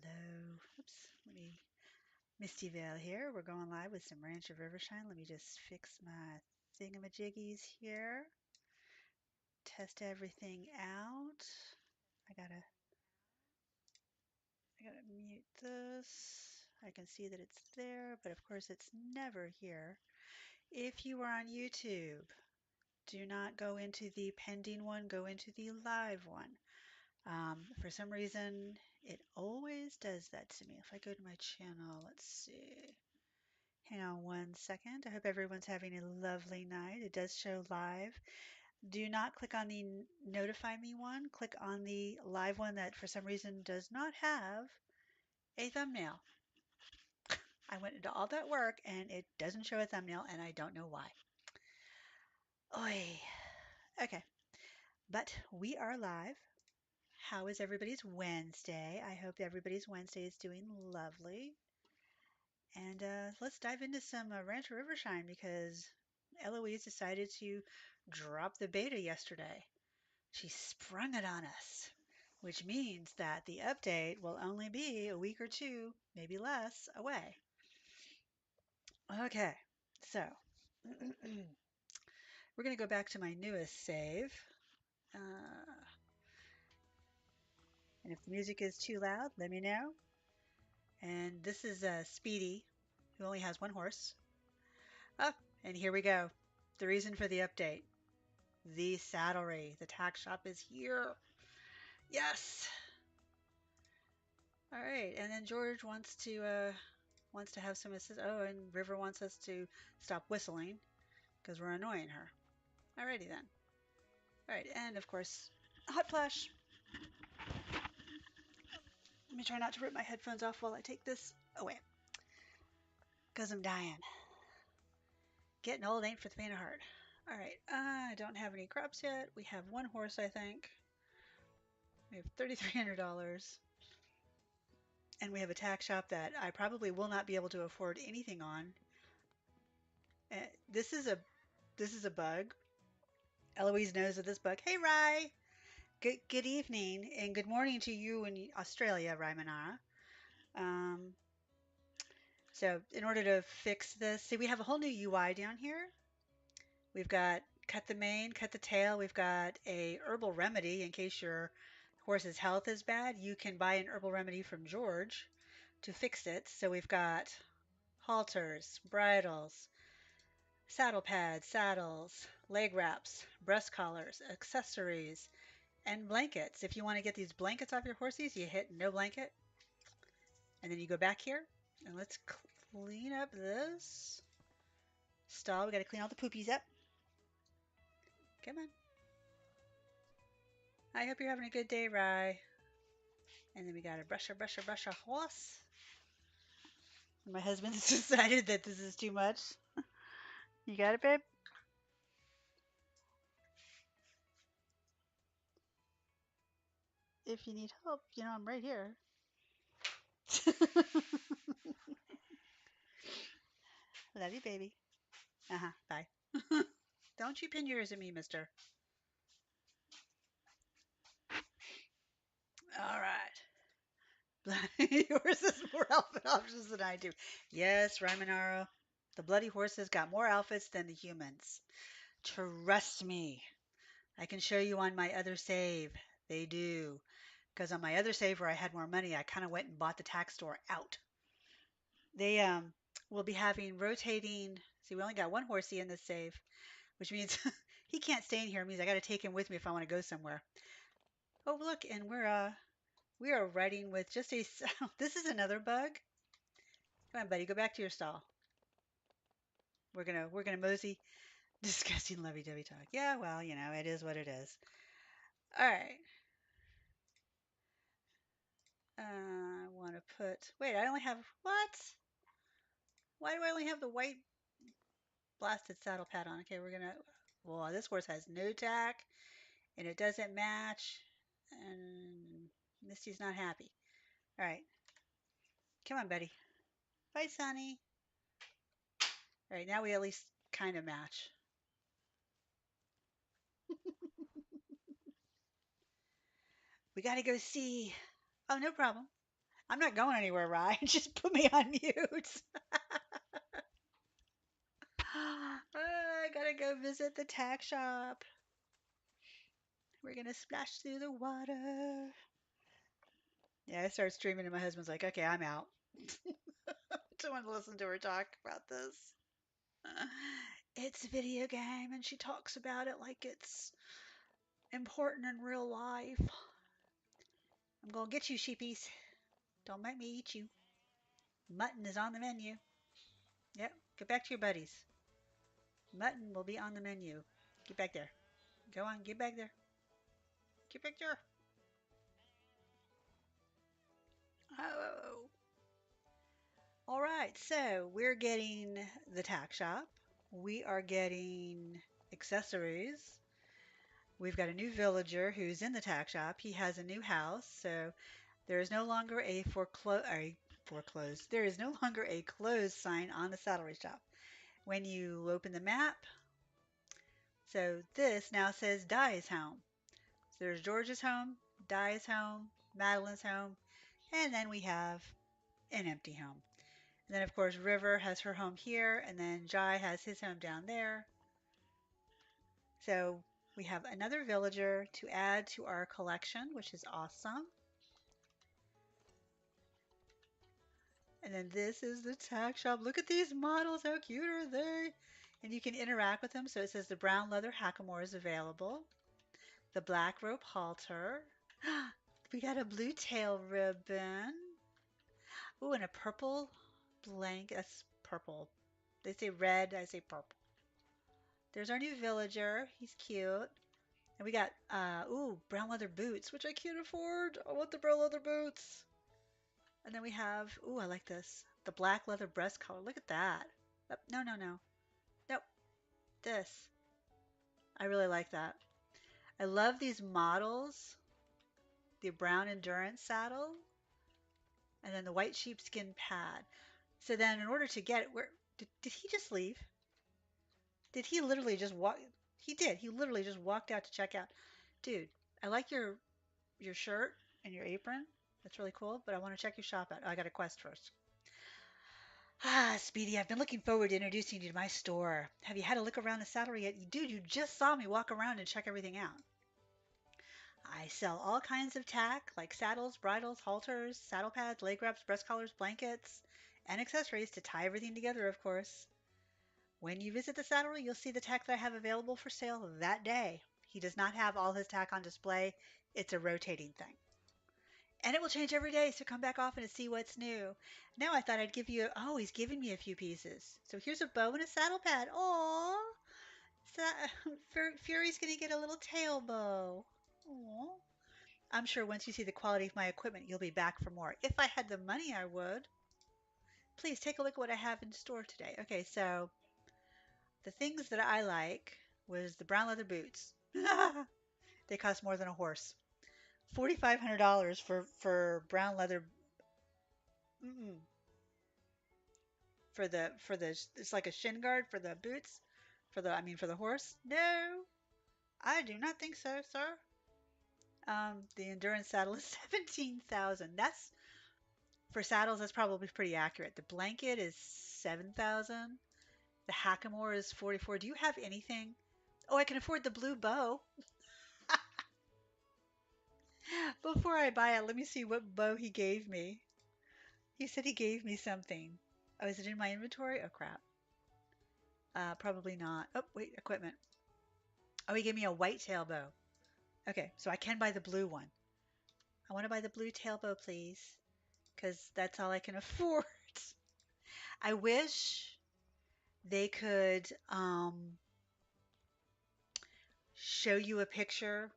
Hello. Oops. Let me Misty Vale here. We're going live with some Ranch of Rivershine. Let me just fix my thingamajiggies here. Test everything out. I gotta I gotta mute this. I can see that it's there, but of course it's never here. If you are on YouTube, do not go into the pending one, go into the live one. For some reason, it always does that to me. If I go to my channel, let's see. Hang on one second. I hope everyone's having a lovely night. It does show live. Do not click on the notify me one. Click on the live one that for some reason does not have a thumbnail. I went into all that work and it doesn't show a thumbnail and I don't know why. Oi. Okay, but we are live. How is everybody's Wednesday? I hope everybody's Wednesday is doing lovely. And let's dive into some Ranch of Rivershine because Eloise decided to drop the beta yesterday. She sprung it on us, which means that the update will only be a week or two, maybe less, away. Okay, so we're going to go back to my newest save. And if the music is too loud, let me know. And this is Speedy, who only has one horse. Oh, and here we go. The reason for the update. The saddlery. The tack shop is here. Yes. All right. And then George wants to have some assist. Oh, and River wants us to stop whistling because we're annoying her. Alrighty then. All right. And of course, hot flash. Let me try not to rip my headphones off while I take this away because I'm dying. Getting old ain't for the faint of heart. All right. I don't have any crops yet. We have one horse, I think. We have $3,300. And we have a tack shop that I probably will not be able to afford anything on. This is a bug. Eloise knows of this bug. Hey, Rye. Good evening and good morning to you in Australia, Rye Manara. Um, so in order to fix this, see we have a whole new UI down here. We've got cut the mane, cut the tail. We've got a herbal remedy in case your horse's health is bad. You can buy an herbal remedy from George to fix it. So we've got halters, bridles, saddle pads, saddles, leg wraps, breast collars, accessories, and blankets. If you want to get these blankets off your horses, you hit no blanket, and then you go back here, and let's clean up this stall. We got to clean all the poopies up. Come on. I hope you're having a good day, Rye. And then we got to brush a horse. My husband's decided that this is too much. You got it, babe? If you need help, you know I'm right here. Love you, baby. Uh-huh. Bye. Don't you pin yours at me, mister. All right. Yours has more outfit options than I do. Yes, Rymanaro. The bloody horses got more outfits than the humans. Trust me. I can show you on my other save. They do. Because on my other save where I had more money, I kind of went and bought the tax store out. They will be having rotating. See, we only got one horsey in this save, which means he can't stay in here. It means I got to take him with me if I want to go somewhere. Oh, look, and we are riding with just a. This is another bug. Come on, buddy, go back to your stall. We're gonna mosey. Disgusting lovey-dovey talk. Yeah, well, you know, it is what it is. All right. I want to put. Wait, I only have what? Why do I only have the white blasted saddle pad on? Okay, we're gonna. Well, this horse has no tack, and it doesn't match, and Misty's not happy. All right, come on, buddy. Bye, Sonny. All right, now we at least kind of match. We got to go see. Oh, no problem. I'm not going anywhere, Ryan. Just put me on mute. I gotta go visit the tack shop. We're gonna splash through the water. Yeah, I started streaming, and my husband's like, "Okay, I'm out." Don't want to listen to her talk about this. It's a video game, and she talks about it like it's important in real life. I'm gonna get you, sheepies. Don't make me eat you. Mutton is on the menu. Yep, get back to your buddies. Mutton will be on the menu. Get back there. Go on, get back there. Get back there. Oh. All right, so we're getting the tack shop. We are getting accessories. We've got a new villager who's in the tack shop. He has a new house, so there is no longer a foreclosed. There is no longer a closed sign on the saddlery shop. When you open the map, so this now says Di is home. So there's George's home, Di is home, Madeline's home, and then we have an empty home. And then of course River has her home here, and then Jai has his home down there. So we have another villager to add to our collection, which is awesome. And then this is the tack shop. Look at these models. How cute are they? And you can interact with them. So it says the brown leather hackamore is available. The black rope halter. We got a blue tail ribbon. Ooh, and a purple blanket. That's purple. They say red. I say purple. There's our new villager. He's cute. And we got, brown leather boots, which I can't afford. I want the brown leather boots. And then we have, I like this. The black leather breast collar. Look at that. Oh, no, no, no. Nope. This. I really like that. I love these models. The brown endurance saddle. And then the white sheepskin pad. So then in order to get it, did he just leave? Did he literally just walk? He did. He literally just walked out to check out. Dude, I like your shirt and your apron. That's really cool, but I want to check your shop out. Oh, I got a quest first. Ah, Speedy, I've been looking forward to introducing you to my store. Have you had a look around the saddlery yet? Dude, you just saw me walk around and check everything out. I sell all kinds of tack, like saddles, bridles, halters, saddle pads, leg wraps, breast collars, blankets, and accessories to tie everything together, of course. When you visit the saddlery, you'll see the tack that I have available for sale that day. He does not have all his tack on display. It's a rotating thing. And it will change every day, so come back often to see what's new. Now I thought I'd give you, he's giving me a few pieces. So here's a bow and a saddle pad. Aww. Fury's gonna get a little tail bow. Aww. I'm sure once you see the quality of my equipment, you'll be back for more. If I had the money, I would. Please take a look at what I have in store today. Okay, so the things that I like was the brown leather boots. They cost more than a horse. $4,500 for brown leather. Mm-mm. For the it's like a shin guard for the boots, for the horse. No, I do not think so, sir. The endurance saddle is 17,000. That's for saddles. That's probably pretty accurate. The blanket is 7,000. The hackamore is 44. Do you have anything? Oh, I can afford the blue bow. Before I buy it, let me see what bow he gave me. He said he gave me something. Oh, is it in my inventory? Oh, crap. Probably not. Oh, wait, equipment. Oh, he gave me a white tail bow. Okay, so I can buy the blue one. I want to buy the blue tail bow, please, because that's all I can afford. I wish they could show you a picture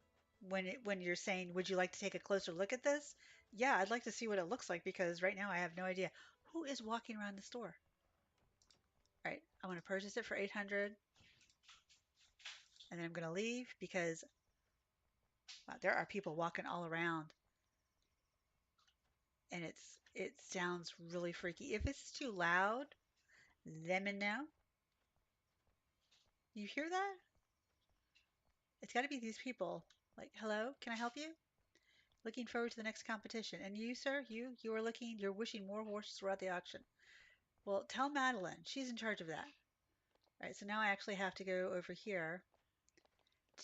when you're saying, "Would you like to take a closer look at this?" Yeah, I'd like to see what it looks like because right now I have no idea who is walking around the store. All right, I want to purchase it for 800, and then I'm gonna leave because wow, there are people walking all around, and it sounds really freaky. If it's too loud, let me know. You hear that? It's got to be these people. Like, hello, can I help you? Looking forward to the next competition. And you, sir, you are looking, you're wishing more horses throughout the auction. Well, tell Madeline. She's in charge of that. All right, so now I actually have to go over here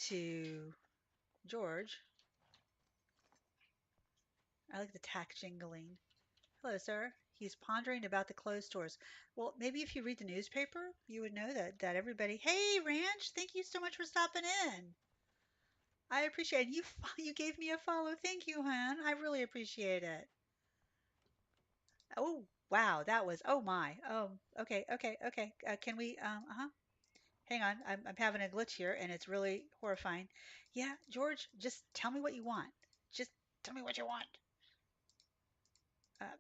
to George. I like the tack jingling. Hello, sir. He's pondering about the closed stores. Well, maybe if you read the newspaper, you would know that everybody. Hey, Ranch, thank you so much for stopping in. I appreciate it. You. You gave me a follow. Thank you, hon. I really appreciate it. Oh, wow, that was. Oh my. Oh, okay, okay, okay. Can we? Hang on. I'm having a glitch here, and it's really horrifying. Yeah, George, just tell me what you want. Just tell me what you want.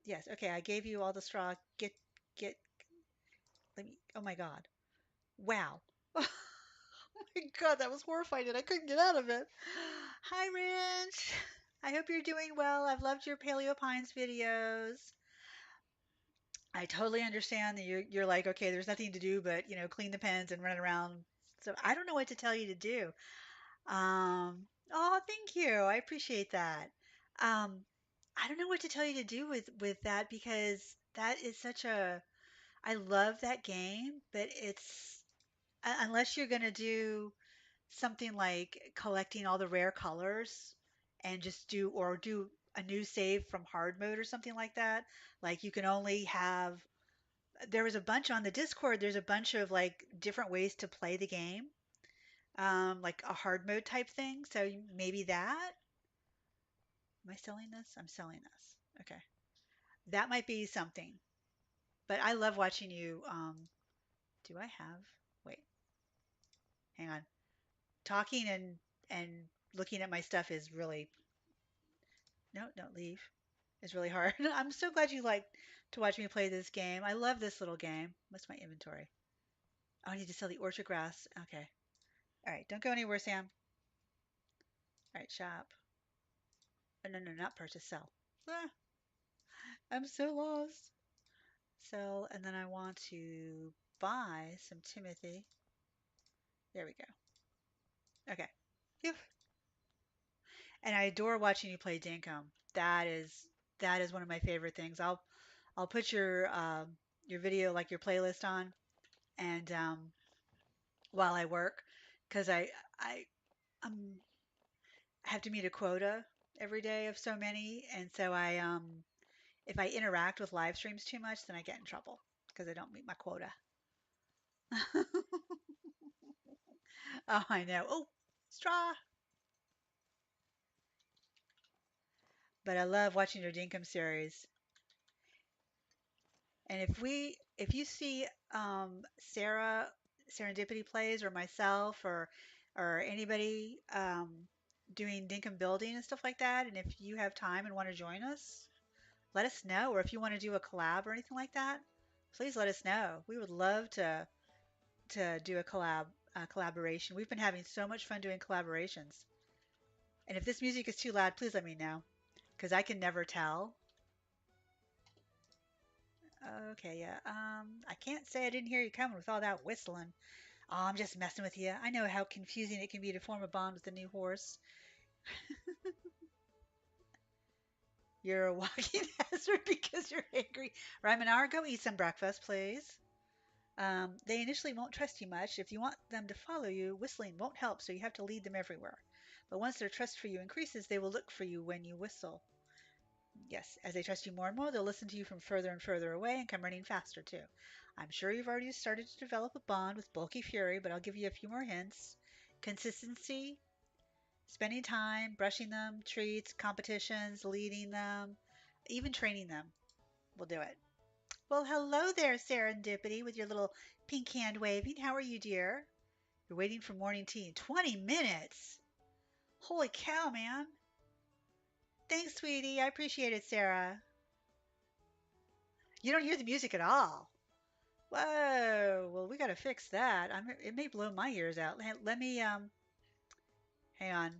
Yes. Okay. I gave you all the straw. Get. Let me. Oh my God. Wow. Oh my God, that was horrifying, and I couldn't get out of it. Hi, Ranch. I hope you're doing well. I've loved your Paleo Pines videos. I totally understand that you're like, okay, there's nothing to do but, clean the pens and run around. So I don't know what to tell you to do. Oh, thank you. I appreciate that. Um, I don't know what to tell you to do with that because that is such a I love that game, but it's unless you're gonna do something like collecting all the rare colors and just do a new save from hard mode or something like that. Like you can only have there was a bunch on the Discord, there's a bunch of like different ways to play the game. Like a hard mode type thing. So maybe that. Am I selling this? I'm selling this. Okay. That might be something. But I love watching you. Do I have? Wait, hang on. Talking and looking at my stuff is really no, don't leave. It's really hard. I'm so glad you like to watch me play this game. I love this little game. What's my inventory? Oh, I need to sell the orchard grass. Okay. All right. Don't go anywhere, Sam. All right. Shop. Oh, no, no, not purchase. Sell. Ah, I'm so lost. Sell. And then I want to buy some Timothy. There we go. Okay. Phew. And I adore watching you play Dinkum. That is one of my favorite things. I'll put your video like your playlist on and while I work because I um have to meet a quota every day of so many, and so I if I interact with live streams too much, then I get in trouble because I don't meet my quota. Oh, I know. Oh, straw. But I love watching your Dinkum series. And if you see Sarah Serendipity plays or myself or anybody doing Dinkum building and stuff like that, and if you have time and want to join us, let us know. Or if you want to do a collab or anything like that, please let us know. We would love to do a collaboration. We've been having so much fun doing collaborations. And if this music is too loud, please let me know because I can never tell. Okay, yeah. I can't say I didn't hear you coming with all that whistling. Oh, I'm just messing with you. I know how confusing it can be to form a bond with a new horse. You're a walking hazard because you're angry. Rymanar, go eat some breakfast, please. They initially won't trust you much. If you want them to follow you, whistling won't help, so you have to lead them everywhere. But once their trust for you increases, they will look for you when you whistle. Yes, as they trust you more and more, they'll listen to you from further and further away and come running faster too. I'm sure you've already started to develop a bond with Bulky Fury, but I'll give you a few more hints. Consistency, spending time, brushing them, treats, competitions, leading them, even training them will do it. Well, hello there, Serendipity, with your little pink hand waving. How are you, dear? You're waiting for morning tea in 20 minutes. Holy cow, man. Thanks, sweetie. I appreciate it, Sarah. You don't hear the music at all. Whoa. Well, we got to fix that. It may blow my ears out. Let me, hang on.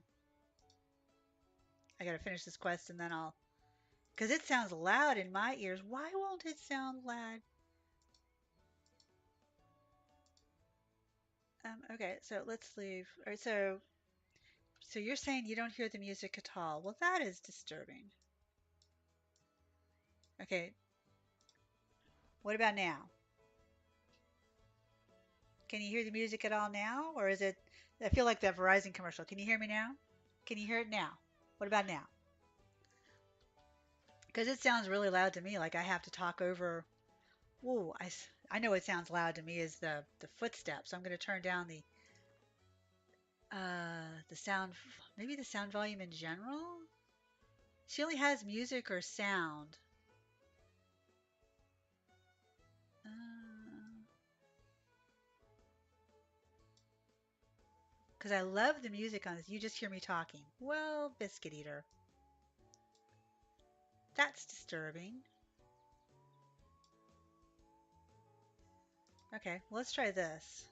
I got to finish this quest and then because it sounds loud in my ears. Why won't it sound loud? Okay, so let's leave. All right, so So you're saying you don't hear the music at all. Well, that is disturbing. Okay, what about now? Can you hear the music at all now? Or is it, I feel like that Verizon commercial. Can you hear me now? Can you hear it now? What about now? Because it sounds really loud to me, like I have to talk over. Ooh, I know what sounds loud to me is the footsteps. I'm going to turn down the sound, maybe the sound volume in general. She only has music or sound. Because I love the music on this. You just hear me talking. Well, biscuit eater. That's disturbing. Okay, let's try this.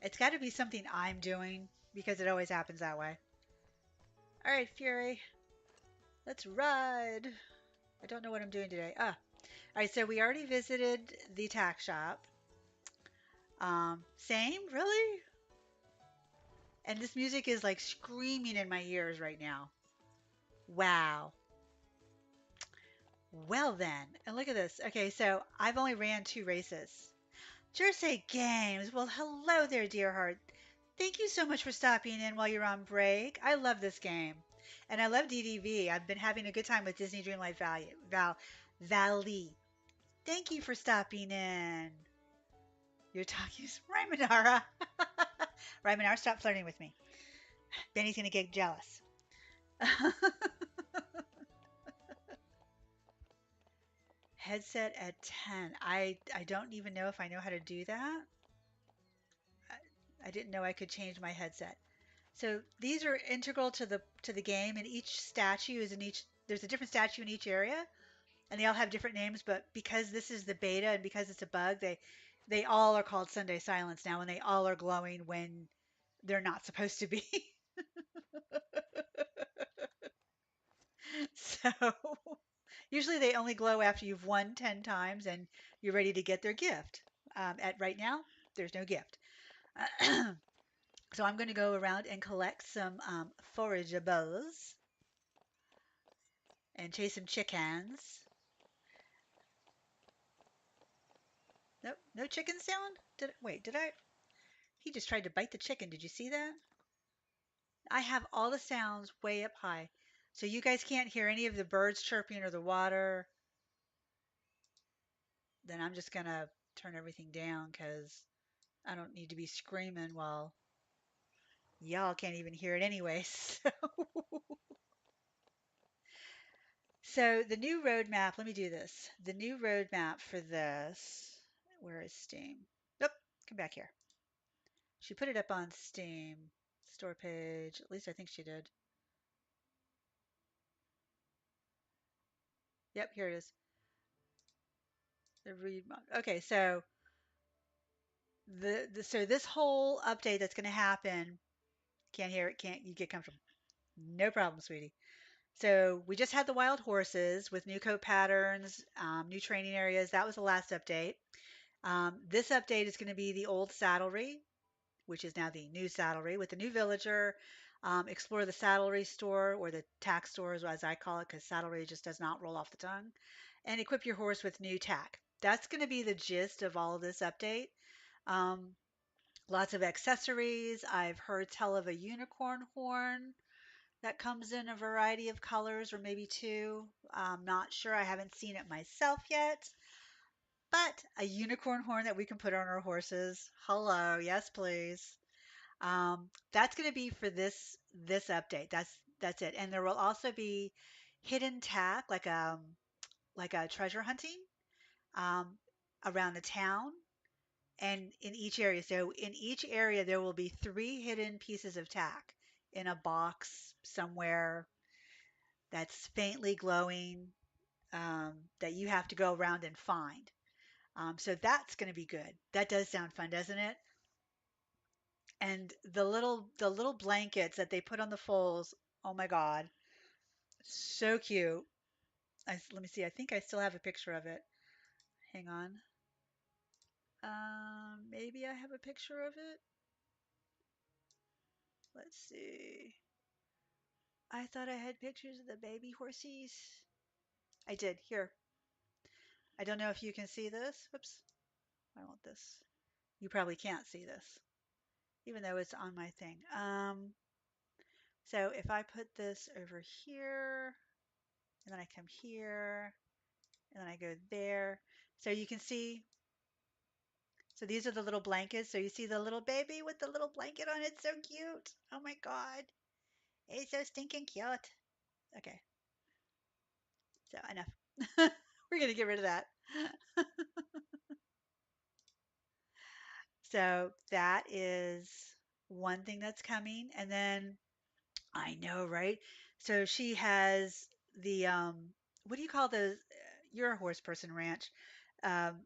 It's got to be something I'm doing because it always happens that way. All right, Fury, let's ride. I don't know what I'm doing today. All right, so we already visited the tack shop. Same, really? And this music is like screaming in my ears right now. Wow. Well then, and look at this. Okay, so I've only ran 2 races. Jersey Games. Well, hello there, dear heart. Thank you so much for stopping in while you're on break. I love this game. And I love DDV. I've been having a good time with Disney Dreamlight Valley. Thank you for stopping in. You're talking Rymanara. Rymanara, stop flirting with me. Benny's going to get jealous. Headset at 10. I don't even know if I know how to do that. I didn't know I could change my headset. So these are integral to the game, and each statue is in each. There's a different statue in each area, and they all have different names. But because this is the beta and because it's a bug, they all are called Sunday Silence now, and they all are glowing when they're not supposed to be. So usually they only glow after you've won 10 times and you're ready to get their gift. At right now, there's no gift. So I'm going to go around and collect some forageables and chase some chickens. Nope, no chicken sound? Wait, did I? He just tried to bite the chicken. Did you see that? I have all the sounds way up high. So you guys can't hear any of the birds chirping or the water. Then I'm just going to turn everything down because I don't need to be screaming while y'all can't even hear it anyway. So the new roadmap, let me do this. The new roadmap for this, where is Steam? Nope, come back here. She put it up on Steam store page. At least I think she did. Yep, here it is. The read mod. Okay, so so this whole update that's going to happen, can't hear it, can't you get comfortable? No problem, sweetie. So we just had the wild horses with new coat patterns, new training areas. That was the last update. This update is going to be the old saddlery, which is now the new saddlery with the new villager. Explore the saddlery store or the tack stores, as I call it, because saddlery just does not roll off the tongue. And equip your horse with new tack. That's going to be the gist of all of this update. Um, Lots of accessories. I've heard tell of a unicorn horn that comes in a variety of colors or maybe two. I'm not sure. I haven't seen it myself yet. But a unicorn horn that we can put on our horses. Hello, yes, please. That's going to be for this update. That's it. And there will also be hidden tack, like a treasure hunting um, around the town and in each area. So in each area, there will be 3 hidden pieces of tack in a box somewhere that's faintly glowing that you have to go around and find. So that's going to be good. That does sound fun, doesn't it? And the little blankets that they put on the foals. Oh my God, so cute. Let me see. I think I still have a picture of it. Hang on. Maybe I have a picture of it. Let's see. I thought I had pictures of the baby horsies. I did. Here. I don't know if you can see this. Whoops. I want this. You probably can't see this, even though it's on my thing. So if I put this over here, and then I come here, and then I go there. So you can see, so these are the little blankets. So you see the little baby with the little blanket on it. So cute. Oh my God. It's so stinking cute. Okay, so enough. We're going to get rid of that. So that is one thing that's coming. And then I know, right? So she has the what do you call those? You're a horse person, Ranch. Um,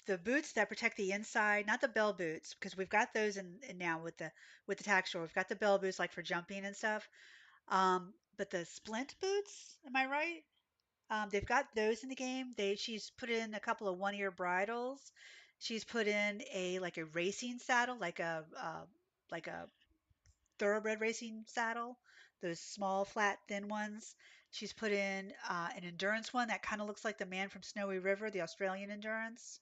the boots that protect the inside, not the bell boots, because we've got those in now with the tack store. We've got the bell boots like for jumping and stuff. But the splint boots, am I right? They've got those in the game. She's put in a couple of one-ear bridles. She's put in a like a racing saddle, like a thoroughbred racing saddle, those small, flat, thin ones. She's put in an endurance one that kind of looks like the man from Snowy River, the Australian endurance.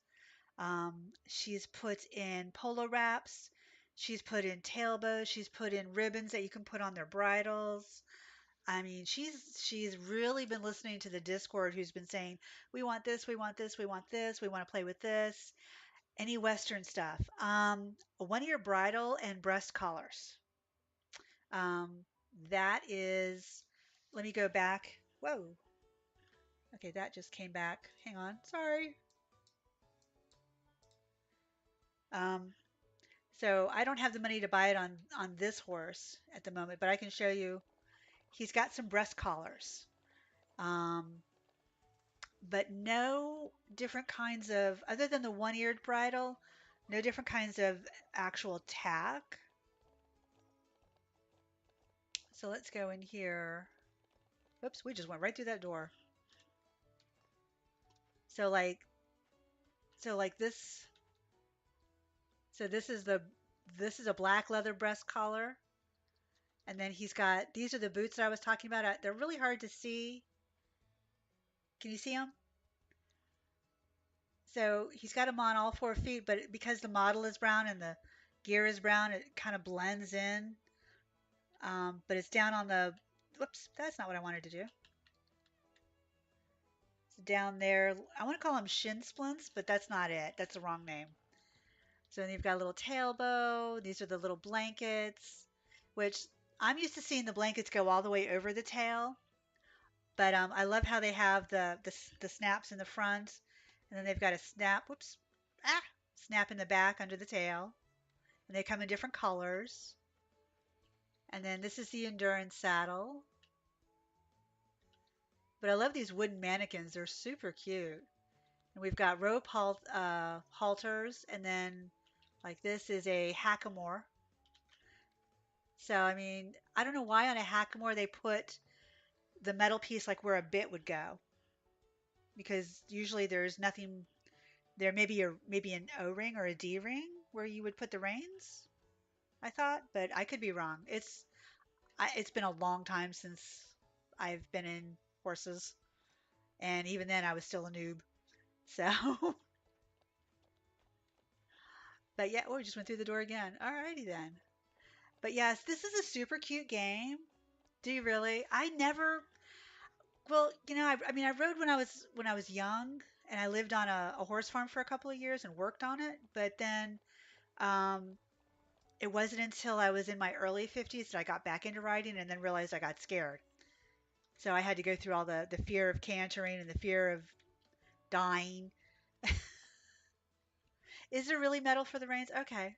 She's put in polo wraps. She's put in tail bows. She's put in ribbons that you can put on their bridles. I mean, she's really been listening to the Discord who's been saying, we want this, we want this, we want this, we want to play with this. Any Western stuff. A one-ear bridle and breast collars. Um, that is, let me go back. Whoa. Okay, that just came back. Hang on. Sorry. Um, so I don't have the money to buy it on this horse at the moment, but I can show you. He's got some breast collars. Um, but no different kinds of, other than the one-eared bridle, no different kinds of actual tack. So let's go in here. Oops, we just went right through that door. So like, so like this, so this is a black leather breast collar. And then he's got, these are the boots that I was talking about. They're really hard to see. Can you see them? So he's got them on all 4 feet, but because the model is brown and the gear is brown, it kind of blends in. But it's down on the, whoops, that's not what I wanted to do. It's down there. I want to call them shin splints, but that's not it. That's the wrong name. So then you've got a little tail bow. These are the little blankets, which I'm used to seeing the blankets go all the way over the tail. But I love how they have the snaps in the front, and then they've got a snap. Whoops, snap in the back under the tail, and they come in different colors. And then this is the endurance saddle. But I love these wooden mannequins. They're super cute. And we've got rope halters, and then like this is a hackamore. So I mean, I don't know why on a hackamore they put the metal piece like where a bit would go, because usually there's nothing there. Maybe an O-ring or a D-ring where you would put the reins. I thought, but I could be wrong. It's been a long time since I've been in horses, and even then I was still a noob. So, but yeah, oh, we just went through the door again. Alrighty then. But yes, this is a super cute game. Do you really? I never. Well, I mean, I rode when I was young, and I lived on a horse farm for a couple of years and worked on it. But then um, it wasn't until I was in my early 50s that I got back into riding, and then realized I got scared. So I had to go through all the fear of cantering and the fear of dying. Is there really metal for the reins? Okay.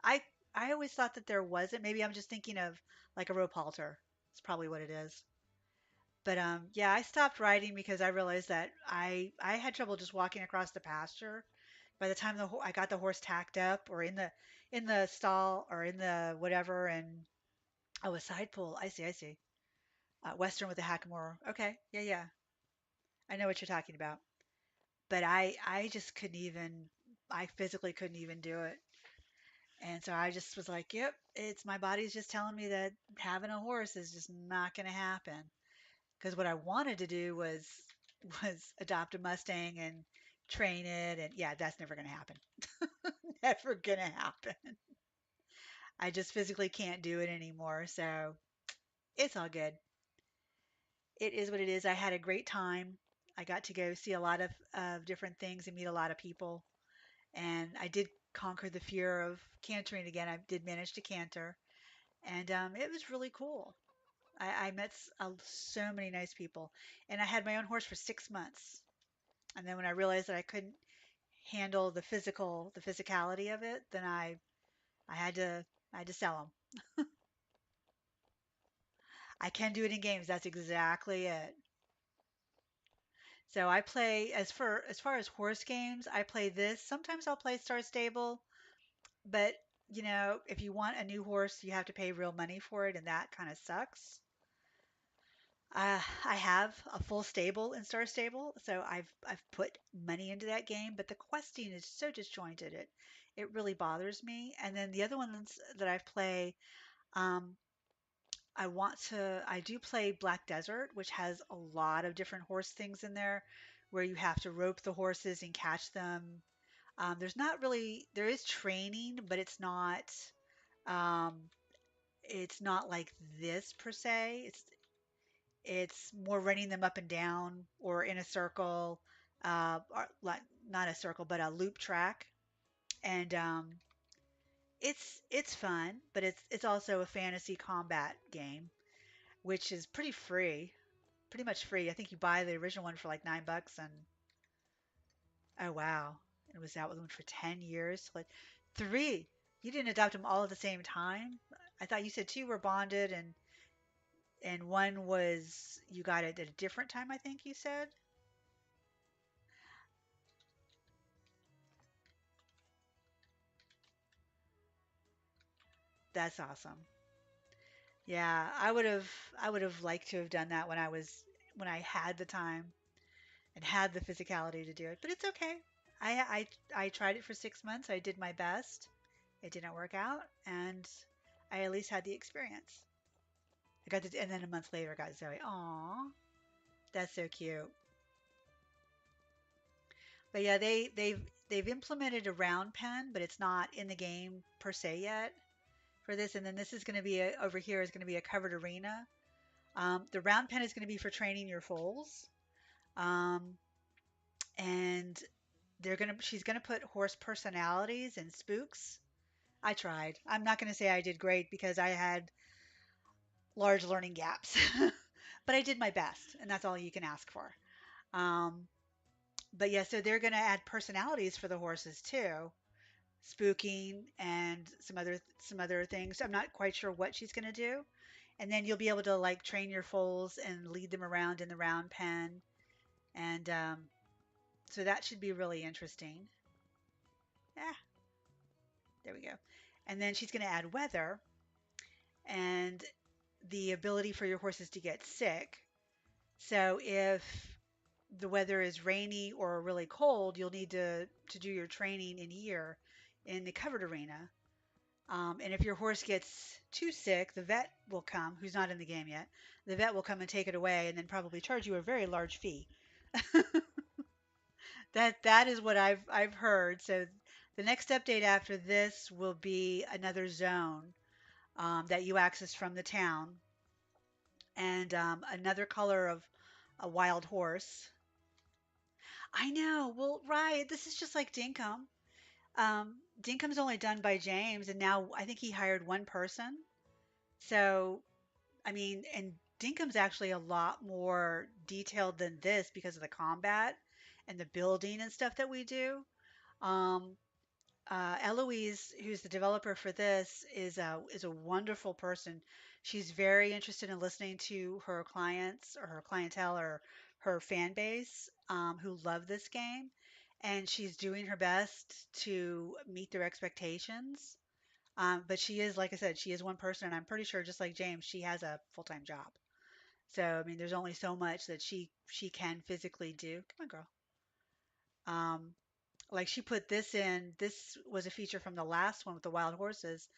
I I always thought that there wasn't. Maybe I'm just thinking of like a rope halter. It's probably what it is. But yeah, I stopped riding because I realized that I had trouble just walking across the pasture. By the time I got the horse tacked up or in the stall or in the whatever, and oh, a side pull. I see, I see. Western with a hackamore. Okay, yeah, yeah. I know what you're talking about. But I just couldn't even. I physically couldn't even do it. And so I just was like, yep, it's my body's just telling me that having a horse is just not going to happen. Because what I wanted to do was adopt a Mustang and train it, and yeah, that's never going to happen. Never going to happen. I just physically can't do it anymore. So it's all good. It is what it is. I had a great time. I got to go see a lot of different things and meet a lot of people. And I did conquer the fear of cantering again. I did manage to canter. And it was really cool. I met so many nice people. And I had my own horse for 6 months. And then when I realized that I couldn't handle the physicality of it, then I had to, I had to sell them. I can do it in games. That's exactly it. So I play as far as horse games, I play this. Sometimes I'll play Star Stable, but if you want a new horse, you have to pay real money for it, and that kind of sucks. I have a full stable in Star Stable, so I've put money into that game, but the questing is so disjointed. It really bothers me. And then the other ones that I play, um, I do play Black Desert, which has a lot of different horse things in there where you have to rope the horses and catch them. There is training, but um, it's not like this per se. It's more running them up and down or in a circle, or like not a circle, but a loop track. And it's fun, but it's also a fantasy combat game, which is pretty much free. I think you buy the original one for like $9, and oh wow, it was out with one for 10 years. Like three, you didn't adopt them all at the same time. I thought you said two were bonded, and one was you got it at a different time. I think you said. That's awesome. Yeah, I would have liked to have done that when I had the time and had the physicality to do it. But it's okay. I tried it for 6 months. I did my best. It didn't work out, and I at least had the experience. And then a month later, I got Zoe. Aw, that's so cute. But yeah, they've implemented a round pen, but it's not in the game per se yet for this. And then this is going to be over here is going to be a covered arena. The round pen is going to be for training your foals. Um, and she's gonna put horse personalities and spooks. I tried. I'm not gonna say I did great because I had large learning gaps, but I did my best, and that's all you can ask for. Um, but yeah, so they're gonna add personalities for the horses too, spooking and some other things. I'm not quite sure what she's gonna do, and then you'll be able to like train your foals and lead them around in the round pen, and so that should be really interesting. Yeah, there we go. And then she's going to add weather and the ability for your horses to get sick. So if the weather is rainy or really cold, you'll need to do your training in here in the covered arena. And if your horse gets too sick, the vet will come, who's not in the game yet. The vet will come and take it away and then probably charge you a very large fee. That is what I've heard. So the next update after this will be another zone that you access from the town, and another color of a wild horse. I know. Well, right. This is just like Dinkum. Dinkum's only done by James, and now I think he hired one person. So, I mean, and Dinkum's actually a lot more detailed than this because of the combat and the building and stuff that we do. Um, Eloise, who's the developer for this, is a wonderful person. She's very interested in listening to her clients or her clientele or her fan base who love this game, and she's doing her best to meet their expectations. But she is, like I said, she is one person, and I'm pretty sure, just like James, she has a full-time job. So I mean, there's only so much that she can physically do. Come on, girl. Um, Like she put this in. This was a feature from the last one with the wild horses.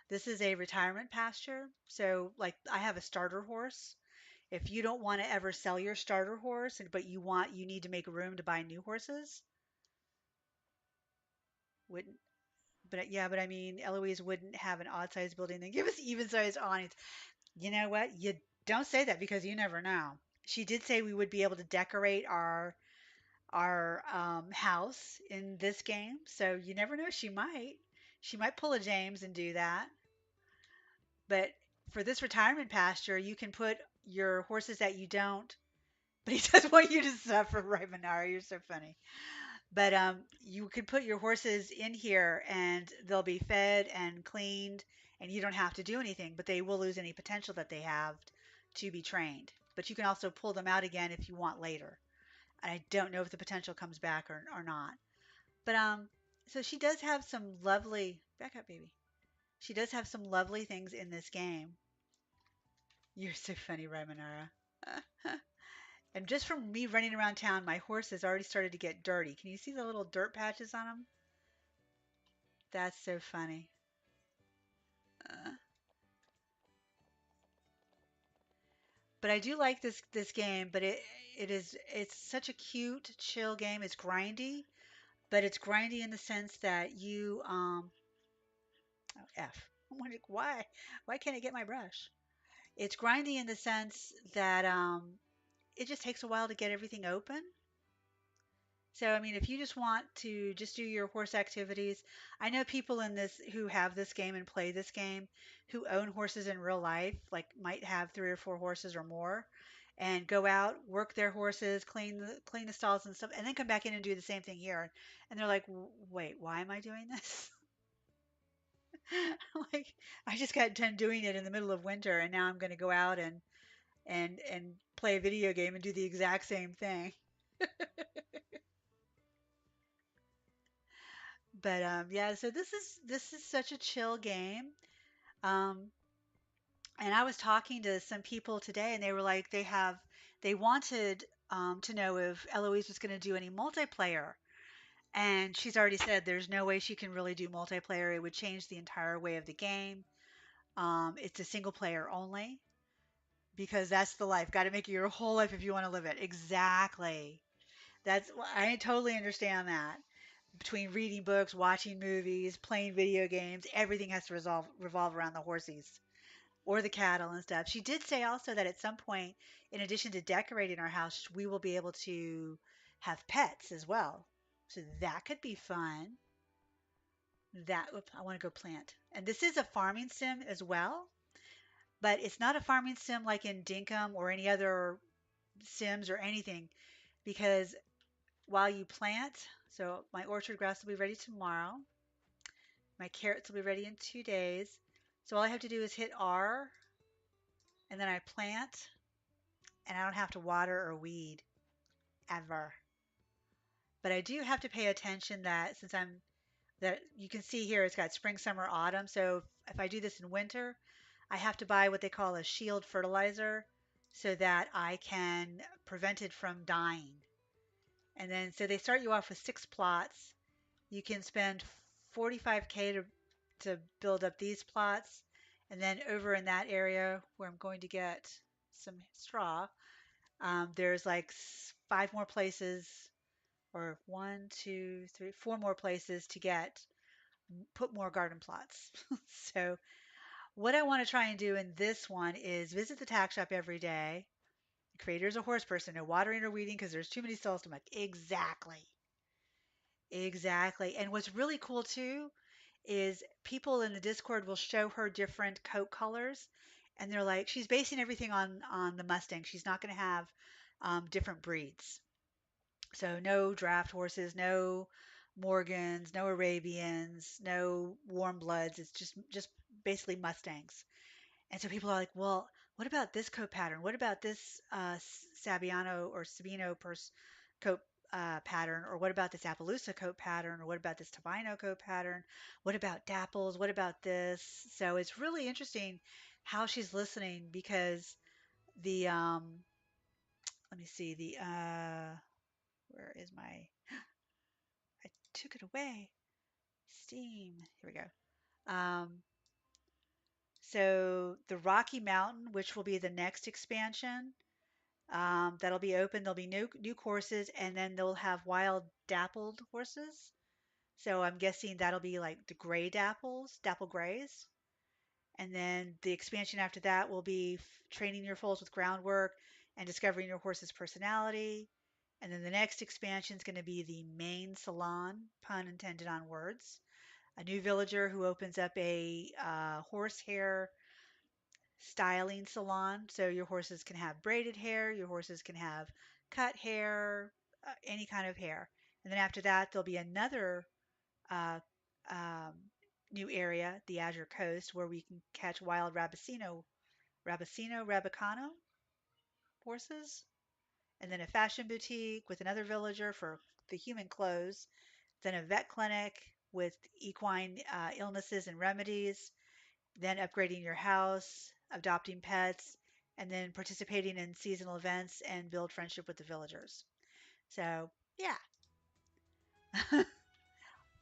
This is a retirement pasture. So like I have a starter horse. If you don't want to ever sell your starter horse, but you need to make room to buy new horses, wouldn't but yeah, but I mean Eloise wouldn't have an odd size building and give us even size awnings. You know what? You don't say that because you never know. She did say we would be able to decorate our house in this game, so you never know. She might pull a James and do that. But for this retirement pasture, you can put your horses that you don't. But he doesn't want you to suffer, right, Manara? You're so funny. But you could put your horses in here and they'll be fed and cleaned, and you don't have to do anything. But they will lose any potential that they have to be trained. But you can also pull them out again if you want later. I don't know if the potential comes back or not. But so she does have some lovely back up, baby. She does have some lovely things in this game. You're so funny, Raimanara. And just from me running around town, my horse has already started to get dirty. Can you see the little dirt patches on them? That's so funny. Uh, but I do like this game, but it's such a cute, chill game. It's grindy, but it's grindy in the sense that you oh, F. I'm wondering why can't I get my brush? It's grindy in the sense that it just takes a while to get everything open. So, I mean, if you just want to just do your horse activities, I know people in this who have this game and play this game who own horses in real life, like might have 3 or 4 horses or more, and go out, work their horses, clean the stalls and stuff, and then come back in and do the same thing here. And they're like, "Wait, why am I doing this?" Like, I just got done doing it in the middle of winter, and now I'm going to go out and play a video game and do the exact same thing. But yeah, so this is such a chill game. Um, and I was talking to some people today, and they were like, they wanted to know if Eloise was going to do any multiplayer. And she's already said there's no way she can really do multiplayer. It would change the entire way of the game. It's a single player only because that's the life. Got to make it your whole life if you want to live it. Exactly. I totally understand that. Between reading books, watching movies, playing video games, everything has to revolve around the horsies or the cattle and stuff. She did say also that at some point, in addition to decorating our house, we will be able to have pets as well. So that could be fun. I want to go plant. And this is a farming sim as well, but it's not a farming sim like in Dinkum or any other sims or anything because while you plant, so my orchard grass will be ready tomorrow. My carrots will be ready in 2 days. So all I have to do is hit R and then I plant and I don't have to water or weed ever. But I do have to pay attention that since that you can see here it's got spring, summer, autumn. So if I do this in winter, I have to buy what they call a shield fertilizer so that I can prevent it from dying. And then so they start you off with 6 plots. You can spend 45K to build up these plots. And then over in that area where I'm going to get some straw, there's like 5 more places, or 1, 2, 3, 4 more places to put more garden plots. So what I want to try and do in this one is visit the tack shop every day. The creator's a horse person, no watering or weeding because there's too many stalls to make. Exactly. Exactly. And what's really cool too is people in the Discord will show her different coat colors, and they're like, she's basing everything on the Mustang. She's not going to have different breeds. So no draft horses, no Morgans, no Arabians, no warm bloods. It's just basically Mustangs. And so people are like, well, what about this coat pattern? What about this Sabiano or Sabino coat pattern? Or what about this Appaloosa coat pattern? Or what about this Tabino coat pattern? What about Dapples? What about this? So it's really interesting how she's listening because the let me see the where is my I took it away. Steam. Here we go. So the Rocky Mountain, which will be the next expansion, that'll be open. There'll be new courses, and then they'll have wild dappled horses. So I'm guessing that'll be like the gray dapple grays. And then the expansion after that will be training your foals with groundwork and discovering your horse's personality. And then the next expansion is going to be the main salon, pun intended on words. A new villager who opens up a horsehair styling salon. So your horses can have braided hair, your horses can have cut hair, any kind of hair. And then after that, there'll be another uh, um, new area, the Azure Coast, where we can catch wild Rabicano horses, and then a fashion boutique with another villager for the human clothes, then a vet clinic with equine illnesses and remedies, then upgrading your house, adopting pets, and then participating in seasonal events and build friendship with the villagers. So, yeah,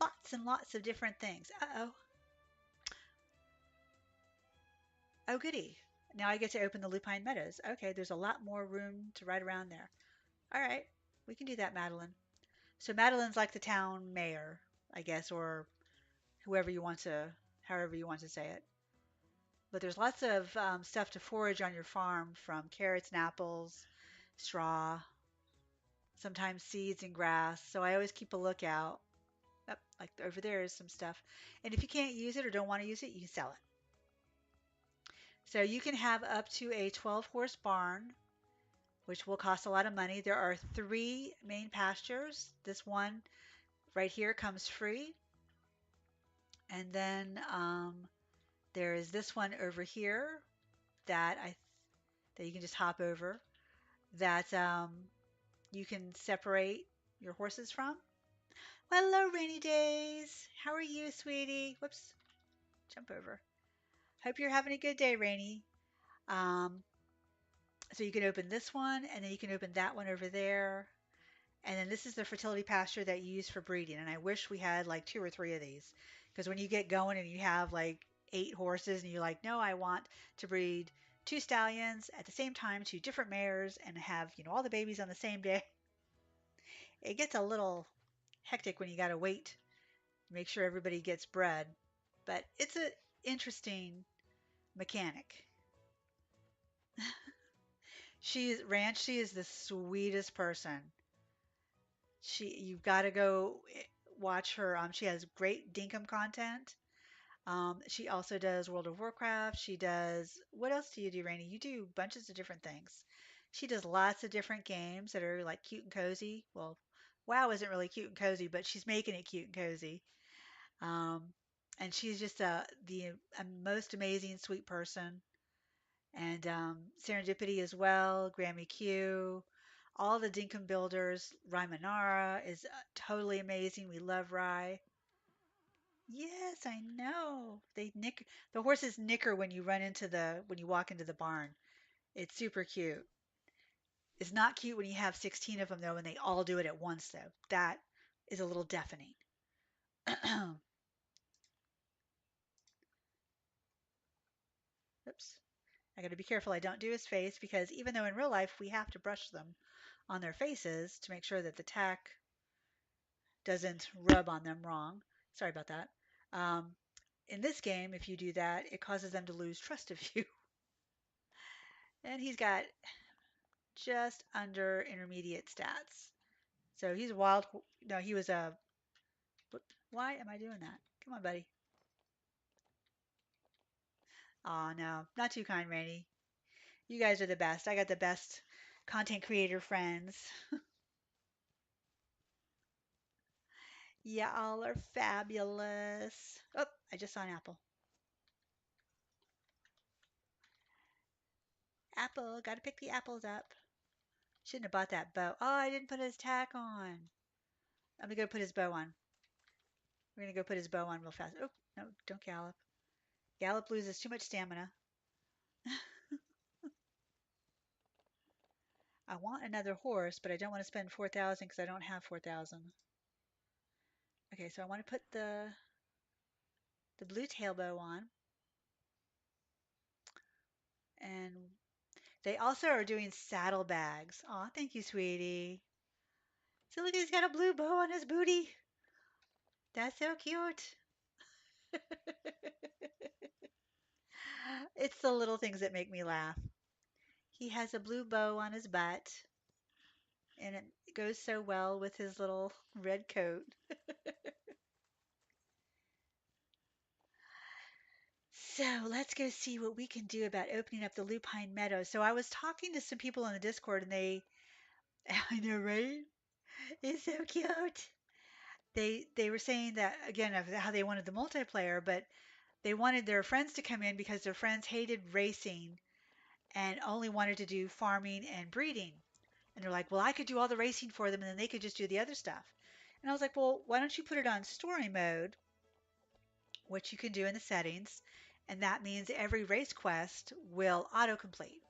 lots and lots of different things. Uh-oh. Oh, goody. Now I get to open the Lupine Meadows. Okay, there's a lot more room to ride around there. All right, we can do that, Madeline. So Madeline's like the town mayor, I guess, or whoever you want to, however you want to say it. But there's lots of stuff to forage on your farm, from carrots and apples, straw, sometimes seeds and grass. So I always keep a lookout. Up, like over there is some stuff. And if you can't use it or don't want to use it, you can sell it. So you can have up to a 12-horse barn, which will cost a lot of money. There are three main pastures. This one right here comes free. And then there is this one over here that I that you can just hop over, that you can separate your horses from. Well, hello, Rainy Days. How are you, sweetie? Whoops, jump over. Hope you're having a good day, Rainy. Um, so you can open this one, and then you can open that one over there. And then this is the fertility pasture that you use for breeding. And I wish we had like two or three of these. Because when you get going and you have like 8 horses and you're like, no, I want to breed 2 stallions at the same time, 2 different mares, and have, all the babies on the same day, it gets a little hectic when you got to wait, make sure everybody gets bred. But it's an interesting mechanic. She is the sweetest person. You've got to go watch her. She has great Dinkum content. She also does World of Warcraft. She does, what else do you do, Rainy? You do bunches of different things. She does lots of different games that are like cute and cozy. Well, WoW isn't really cute and cozy, but she's making it cute and cozy. Um, and she's just a most amazing, sweet person. And Serendipity as well, Grammy Q, all the Dinkum builders. Rai Manara is totally amazing. We love Rai. Yes, I know. The horses nicker when when you walk into the barn. It's super cute. It's not cute when you have 16 of them though, and they all do it at once though. That is a little deafening. Oops. I got to be careful I don't do his face, because even though in real life we have to brush them on their faces to make sure that the tack doesn't rub on them wrong. Sorry about that. Um, in this game, if you do that, it causes them to lose trust of you. And he's got just under intermediate stats. So he's a wild. No, he was a. Why am I doing that? Come on, buddy. Oh no, not too kind, Randy. You guys are the best. I got the best content creator friends. Y'all are fabulous. Oh, I just saw an apple. Apple, gotta pick the apples up. Shouldn't have bought that bow. Oh, I didn't put his tack on. I'm gonna go put his bow on. We're gonna go put his bow on real fast. Oh, no, don't gallop. Gallop loses too much stamina. I want another horse, but I don't want to spend 4,000 because I don't have 4,000. Okay, so I want to put the blue tail bow on, and they also are doing saddle bags. Aw, thank you, sweetie. So look, he's got a blue bow on his booty. That's so cute. It's the little things that make me laugh. He has a blue bow on his butt, and it goes so well with his little red coat. So let's go see what we can do about opening up the lupine meadow. So I was talking to some people on the Discord, and they, I know, right? It's so cute. They were saying that again of how they wanted the multiplayer, but they wanted their friends to come in because their friends hated racing and only wanted to do farming and breeding. And they're like, well, I could do all the racing for them, and then they could just do the other stuff. And I was like, well, why don't you put it on story mode, which you can do in the settings, and that means every race quest will autocomplete.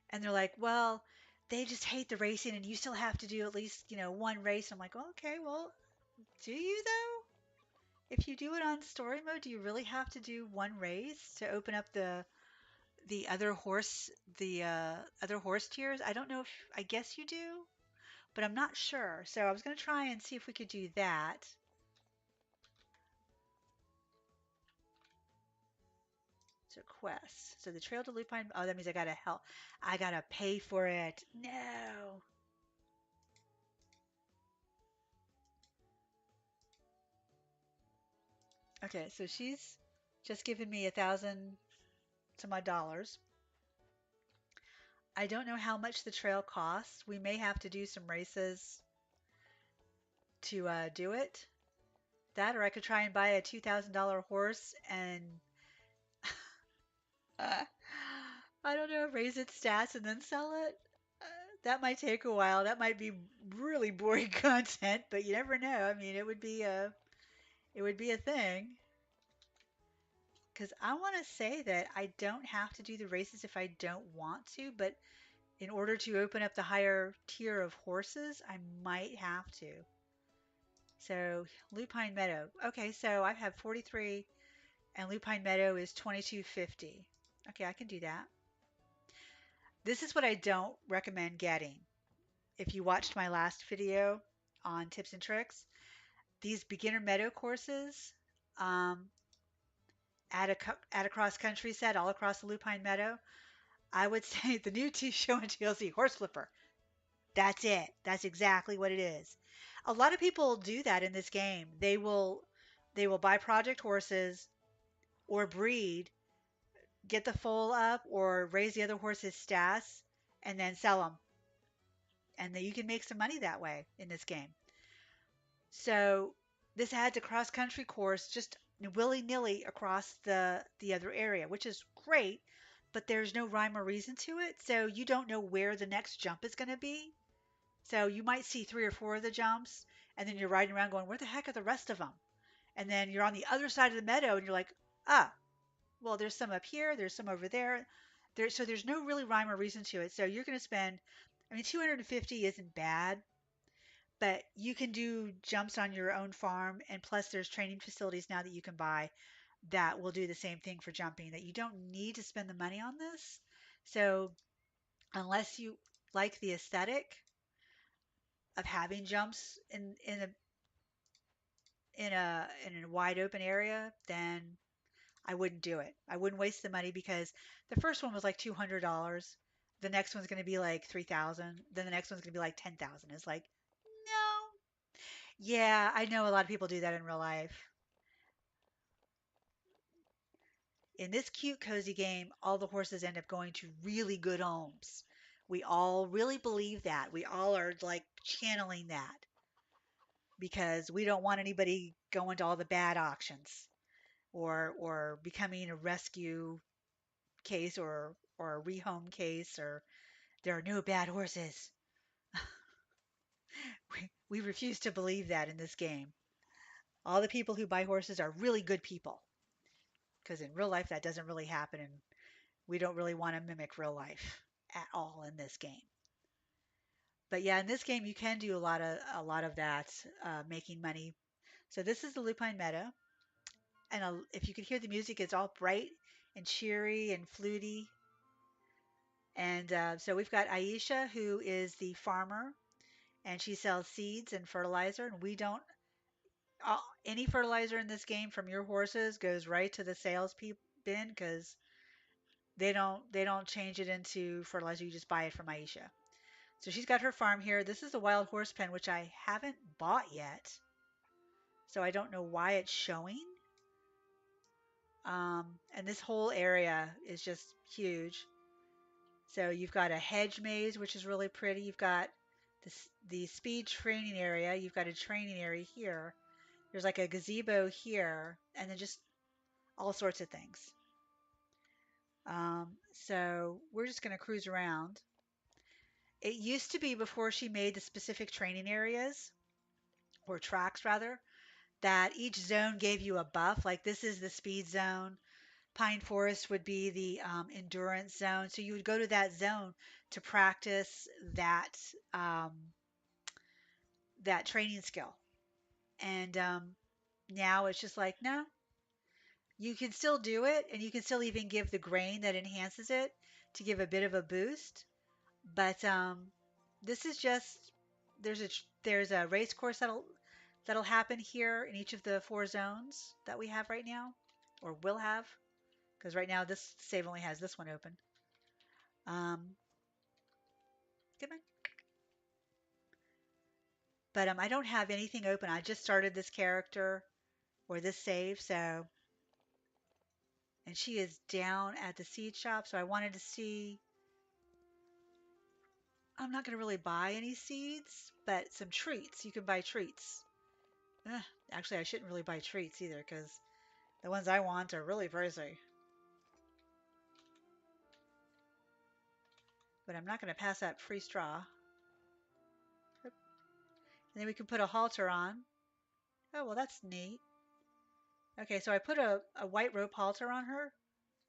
And they're like, well, they just hate the racing, and you still have to do at least, one race. I'm like, well, okay, well, do you though? If you do it on story mode, do you really have to do one race to open up the other horse tiers? I don't know if I guess you do, but I'm not sure. So I was going to try and see if we could do that. So quests. So the trail to Lupine. Oh, that means I gotta help. I gotta pay for it. No. Okay, so she's just given me 1,000 some odd dollars. I don't know how much the trail costs. We may have to do some races to do it. That, or I could try and buy a $2,000 horse and uh, I don't know, raise its stats and then sell it. Uh, that might take a while. That might be really boring content, but you never know. I mean, it would be a thing. Because I want to say that I don't have to do the races if I don't want to, but in order to open up the higher tier of horses, I might have to. So Lupine Meadow. Okay, so I have 43 and Lupine Meadow is 2250. Okay, I can do that. This is what I don't recommend getting. If you watched my last video on tips and tricks, these beginner meadow courses, um, at a cross country set all across the Lupine Meadow, I would say the new show and TLC horse flipper. That's it. That's exactly what it is. A lot of people do that in this game. They will buy project horses or breed, get the foal up or raise the other horse's stats, and then sell them. And then you can make some money that way in this game. So this adds a cross country course just willy nilly across the other area, which is great, but there's no rhyme or reason to it. So you don't know where the next jump is going to be. So you might see three or four of the jumps, and then you're riding around going, where the heck are the rest of them? And then you're on the other side of the meadow, and you're like, ah, well, there's some up here, there's some over there. So there's no really rhyme or reason to it. So you're going to spend, I mean, 250 isn't bad, but you can do jumps on your own farm, and plus there's training facilities now that you can buy that will do the same thing for jumping. That you don't need to spend the money on this. So unless you like the aesthetic of having jumps in a wide open area, then I wouldn't do it. I wouldn't waste the money because the first one was like $200. The next one's going to be like 3,000. Then the next one's going to be like 10,000. It's like, no. Yeah, I know a lot of people do that in real life. In this cute, cozy game, all the horses end up going to really good homes. We all really believe that. We all are like channeling that because we don't want anybody going to all the bad auctions or becoming a rescue case or a rehome case or there are no bad horses. We refuse to believe that in this game. All the people who buy horses are really good people because in real life that doesn't really happen and we don't really want to mimic real life at all in this game. But yeah, in this game you can do a lot of that making money. So this is the Lupine Meadow, and if you could hear the music, it's all bright and cheery and fluty. And so we've got Aisha, who is the farmer, and she sells seeds and fertilizer. And we don't any fertilizer in this game from your horses goes right to the sales bin because they don't change it into fertilizer. You just buy it from Aisha. So she's got her farm here. This is the wild horse pen, which I haven't bought yet, so I don't know why it's showing. And this whole area is just huge. So you've got a hedge maze, which is really pretty. You've got the speed training area. You've got a training area here. There's like a gazebo here, and then just all sorts of things. So we're just going to cruise around. It used to be before she made the specific training areas, or tracks rather, that each zone gave you a buff. Like this is the speed zone. Pine Forest would be the endurance zone. So you would go to that zone to practice um, that training skill. And now it's just like, no, you can still do it, and you can still even give the grain that enhances it to give a bit of a boost. But this is just there's a race course that'll happen here in each of the 4 zones that we have right now, or will have, because right now this save only has this one open. Um, Come on. But I don't have anything open. I just started this character or this save, so and she is down at the seed shop, so I wanted to see. I'm not going to really buy any seeds, but some treats. You can buy treats. Ugh, actually, I shouldn't really buy treats either because the ones I want are really pricey. But I'm not going to pass that free straw. And then we can put a halter on. Oh, well, that's neat. Okay, so I put a white rope halter on her,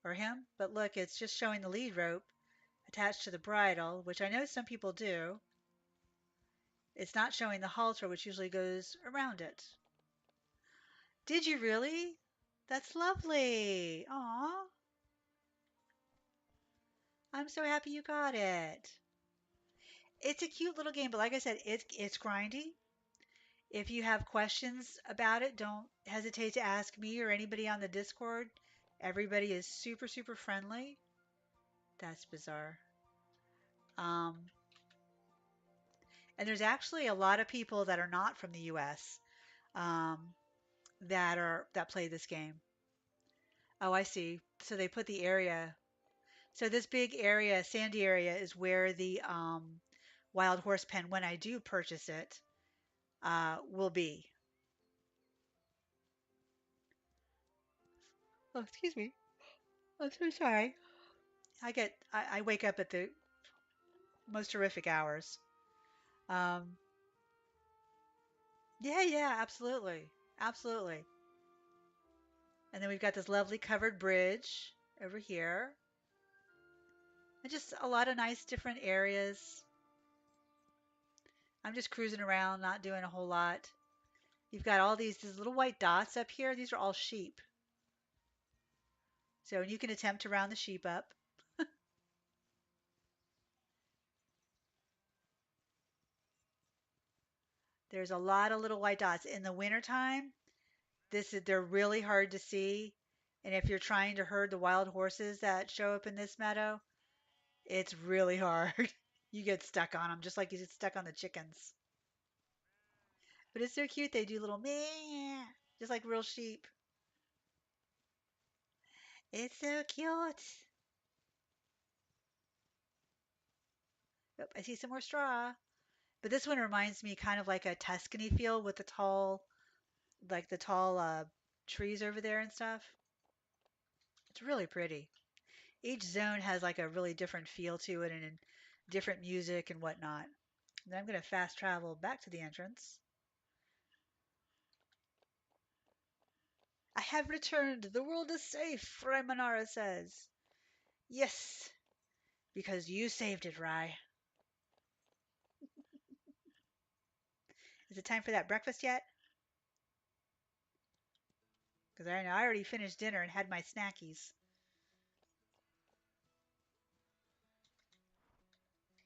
or him, but look, it's just showing the lead rope attached to the bridle, which I know some people do. It's not showing the halter, which usually goes around it. Did you really? That's lovely. Aw, I'm so happy you got it. It's a cute little game, but like I said, it's grindy. If you have questions about it, don't hesitate to ask me or anybody on the Discord. Everybody is super, super friendly. That's bizarre. Um, and there's actually a lot of people that are not from the US um, that play this game. Oh, I see. So they put the area. So this big area, sandy area, is where the wild horse pen, when I do purchase it, will be. Oh, excuse me. I'm so sorry. I wake up at the most horrific hours. Um, yeah, yeah, absolutely, absolutely. And then we've got this lovely covered bridge over here, and just a lot of nice different areas. I'm just cruising around, not doing a whole lot. You've got all these little white dots up here. These are all sheep. So you can attempt to round the sheep up. There's a lot of little white dots. In the wintertime, they're really hard to see. And if you're trying to herd the wild horses that show up in this meadow, it's really hard. You get stuck on them just like you get stuck on the chickens. But it's so cute. They do little meh, just like real sheep. It's so cute. Oh, I see some more straw. But this one reminds me kind of like a Tuscany feel with the tall trees over there and stuff. It's really pretty. Each zone has like a really different feel to it and different music and whatnot. And then I'm going to fast travel back to the entrance. I have returned. The world is safe, Raimanara says. Yes, because you saved it, Rai. Is it time for that breakfast yet? Because I know I already finished dinner and had my snackies.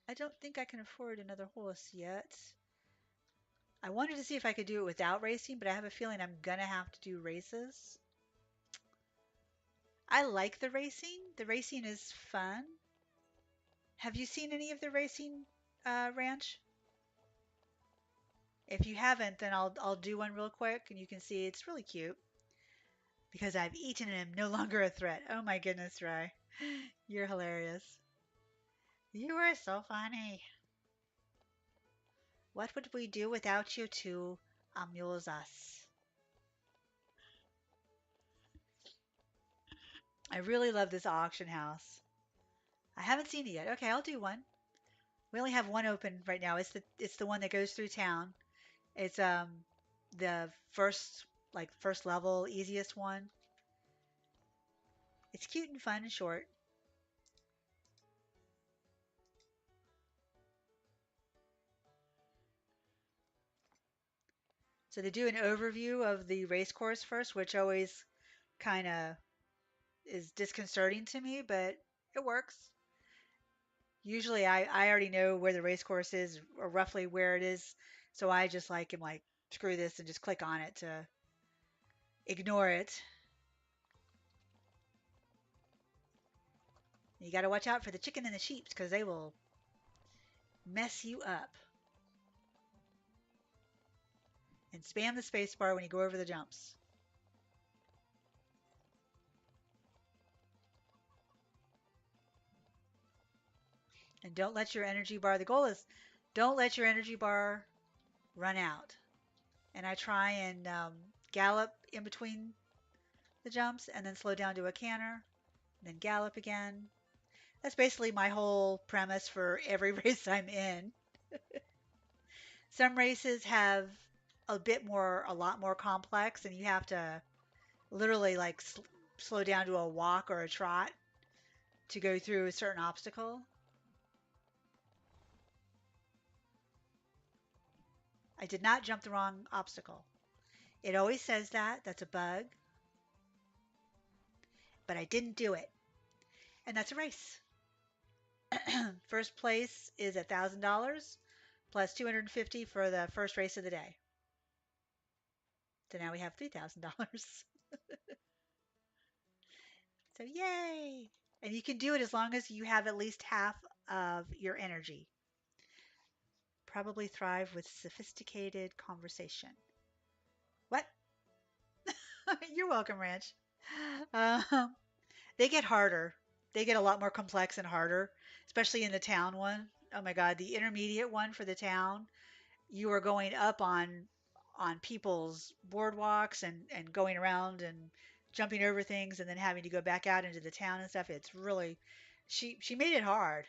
I don't think I can afford another horse yet. I wanted to see if I could do it without racing, but I have a feeling I'm gonna have to do races. I like the racing. The racing is fun. Have you seen any of the racing ranch? If you haven't, then I'll do one real quick and you can see it's really cute because I've eaten and am no longer a threat. Oh my goodness, Rye. You're hilarious. You are so funny. What would we do without you to amuse us? I really love this auction house. I haven't seen it yet. Okay, I'll do one. We only have one open right now. It's the one that goes through town. It's the first level easiest one. It's cute and fun and short. So they do an overview of the race course first, which always kind of is disconcerting to me, but it works. Usually I already know where the race course is or roughly where it is, so I just am like screw this and just click on it to ignore it. You got to watch out for the chicken and the sheep because they will mess you up. And spam the space bar when you go over the jumps. And don't let your energy bar, the goal is don't let your energy bar run out. And I try and gallop in between the jumps and then slow down to a canter, and then gallop again. That's basically my whole premise for every race I'm in. Some races have a lot more complex, and you have to literally slow down to a walk or a trot to go through a certain obstacle. I did not jump the wrong obstacle. It always says that. That's a bug. But I didn't do it. And that's a race. First place is $1,000 plus 250 for the first race of the day. So now we have $3,000. So yay! And you can do it as long as you have at least half of your energy. Probably thrive with sophisticated conversation. What? You're welcome, Ranch. Um, they get harder. They get a lot more complex and harder, especially in the town one. Oh my God, the intermediate one for the town, you are going up on people's boardwalks and going around and jumping over things and then having to go back out into the town and stuff. It's really she made it hard.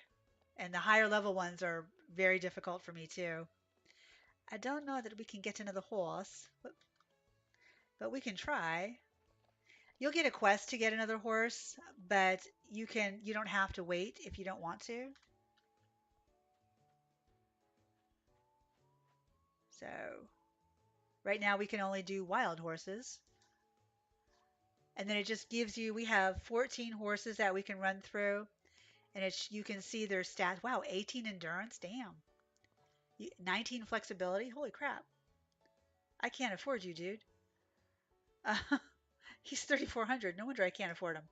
And the higher level ones are very difficult for me too. I don't know that we can get another horse, but we can try. You'll get a quest to get another horse, but you don't have to wait if you don't want to. So right now we can only do wild horses. And then it just gives you, we have 14 horses that we can run through. And you can see their stats. Wow, 18 endurance, damn. 19 flexibility, holy crap. I can't afford you, dude. Uh, he's 3,400. No wonder I can't afford him.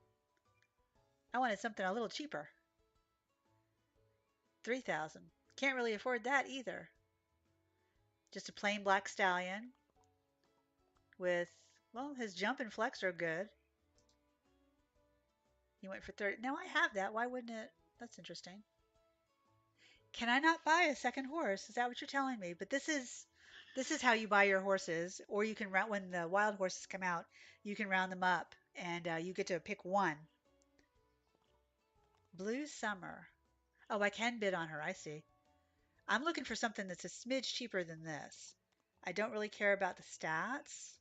I wanted something a little cheaper. 3,000. Can't really afford that either. Just a plain black stallion with, well, his jump and flex are good. He went for 30. Now I have that. Why wouldn't it? That's interesting. Can I not buy a second horse? Is that what you're telling me? But this is how you buy your horses, or you can round when the wild horses come out, you can round them up, and you get to pick one. Blue Summer. Oh, I can bid on her. I see. I'm looking for something that's a smidge cheaper than this. I don't really care about the stats.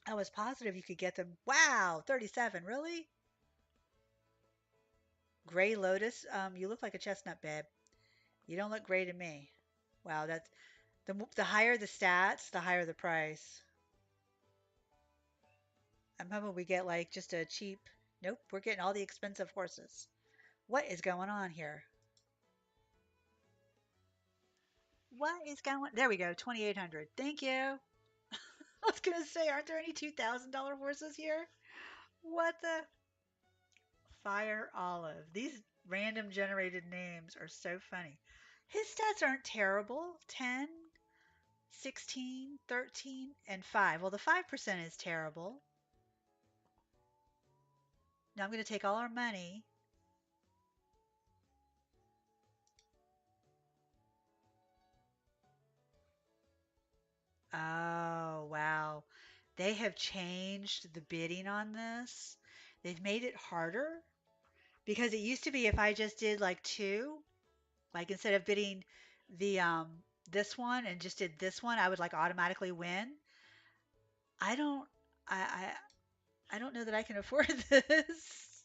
I was positive you could get them. Wow, 37, really? Gray Lotus. You look like a chestnut, babe. You don't look gray to me. Wow, that's the higher the stats, the higher the price. I'm hoping we get like just a cheap. Nope, we're getting all the expensive horses. What is going on here? What is going? There we go, 2,800. Thank you. I was gonna say, aren't there any $2,000 horses here? What the? Fire Olive. These random generated names are so funny. His stats aren't terrible. 10, 16, 13, and 5. Well, the 5% is terrible. Now I'm going to take all our money. Oh, wow. They have changed the bidding on this. They've made it harder because it used to be if I just did like two, like instead of bidding the this one and just did this one, I would like automatically win. I don't I don't know that I can afford this.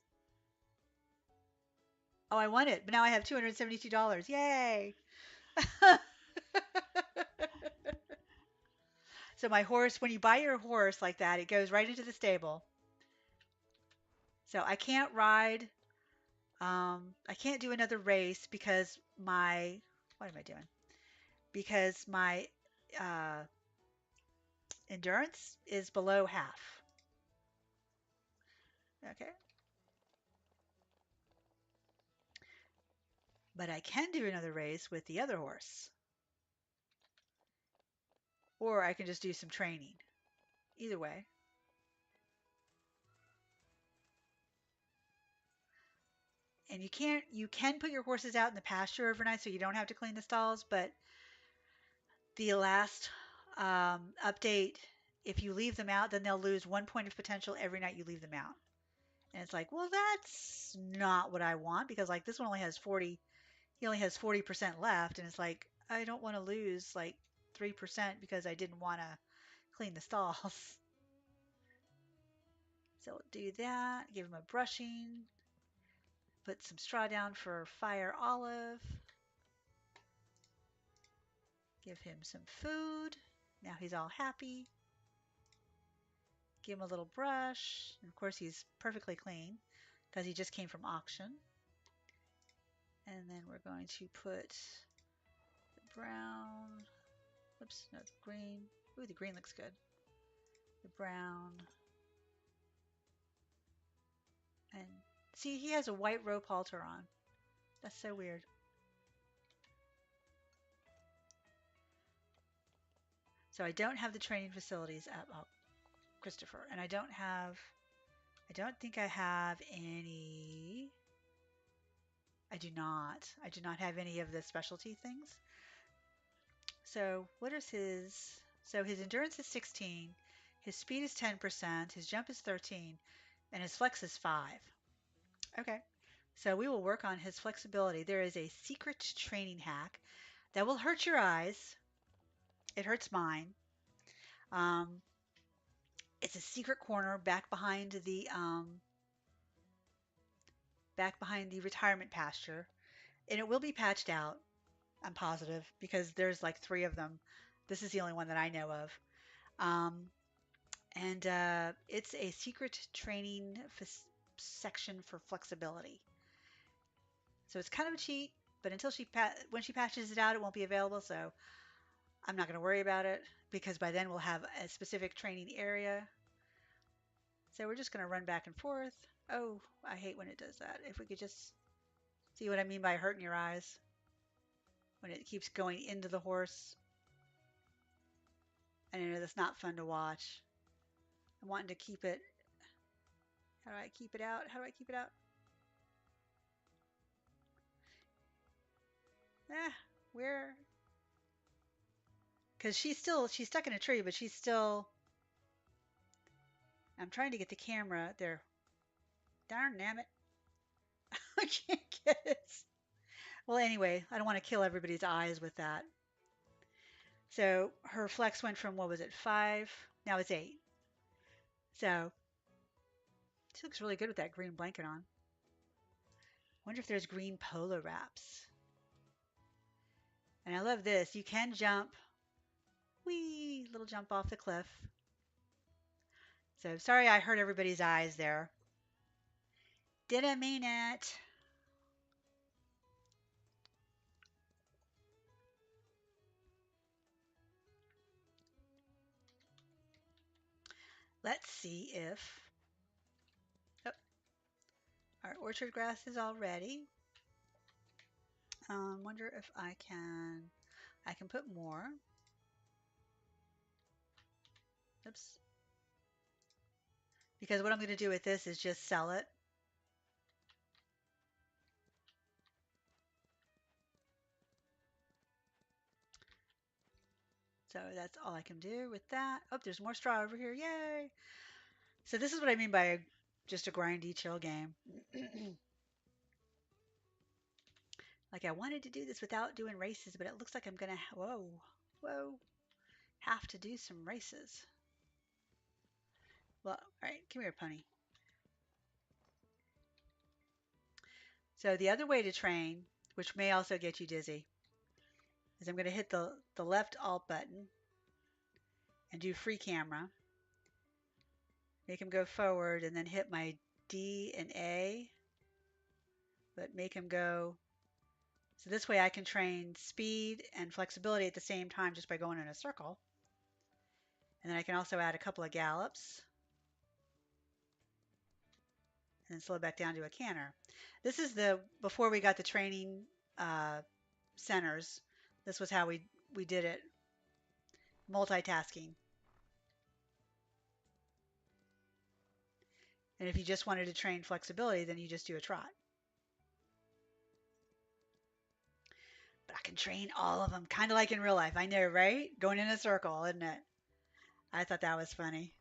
Oh, I won it, but now I have $272. Yay! So my horse, when you buy your horse like that, it goes right into the stable. So I can't ride. I can't do another race because my, what am I doing? Because my uh, endurance is below half. Okay. But I can do another race with the other horse. Or I can just do some training. Either way. And you can put your horses out in the pasture overnight so you don't have to clean the stalls, but the last update, if you leave them out, then they'll lose 1 point of potential every night you leave them out. And it's like, well, that's not what I want because like this one only has 40, he only has 40% left, and it's like I don't want to lose like 3% because I didn't want to clean the stalls. So we'll do that, give him a brushing, put some straw down for Fire Olive, give him some food. Now he's all happy. Give him a little brush. And of course, he's perfectly clean because he just came from auction. And then we're going to put the brown, oops, no, the green. Ooh, the green looks good. The brown. And see, he has a white rope halter on. That's so weird. So I don't have the training facilities at Christopher. And I don't think I have any. I do not. I do not have any of the specialty things. So what is his? So his endurance is 16, his speed is 10%, his jump is 13, and his flex is 5. Okay. So we will work on his flexibility. There is a secret training hack that will hurt your eyes. It hurts mine. Um, it's a secret corner back behind the retirement pasture, and it will be patched out. I'm positive because there's like three of them. This is the only one that I know of. Um, and it's a secret training section for flexibility. So it's kind of a cheat, but until when she patches it out, it won't be available. So I'm not going to worry about it because by then we'll have a specific training area. So we're just going to run back and forth. Oh, I hate when it does that. If we could just see what I mean by hurting your eyes when it keeps going into the horse. I know that's not fun to watch. I'm wanting to keep it. How do I keep it out? How do I keep it out? Ah, where? Because she's stuck in a tree, but she's still. I'm trying to get the camera there. Darn damn it. I can't get it. Well, anyway, I don't want to kill everybody's eyes with that. So her flex went from, what was it, 5? Now it's 8. So she looks really good with that green blanket on. Wonder if there's green polo wraps. And I love this. You can jump. Whee! Little jump off the cliff. So sorry I hurt everybody's eyes there. Didn't mean it. Let's see if oh, our orchard grass is all ready. Wonder if I can put more. Oops. Because what I'm going to do with this is just sell it. So that's all I can do with that. Oh, there's more straw over here. Yay! So this is what I mean by just a grindy chill game. Like I wanted to do this without doing races, but it looks like I'm gonna, whoa, have to do some races. Well, all right, come here, pony. So the other way to train, which may also get you dizzy, is I'm gonna hit the left Alt button and do free camera. Make him go forward and then hit my D and A, but make him go. So this way I can train speed and flexibility at the same time just by going in a circle. And then I can also add a couple of gallops and then slow back down to a canter. This is before we got the training uh, centers. This was how we did it, multitasking. And if you just wanted to train flexibility, then you just do a trot. But I can train all of them, kind of like in real life. I know, right? Going in a circle, isn't it? I thought that was funny.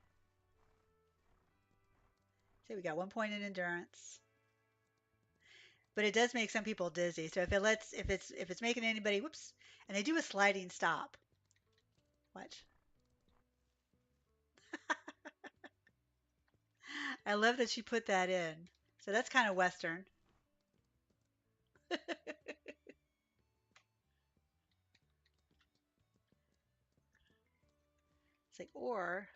See, we got 1 point in endurance. But it does make some people dizzy. So if it's making anybody whoops, and they do a sliding stop. Watch. I love that she put that in. So that's kind of Western. It's like, or,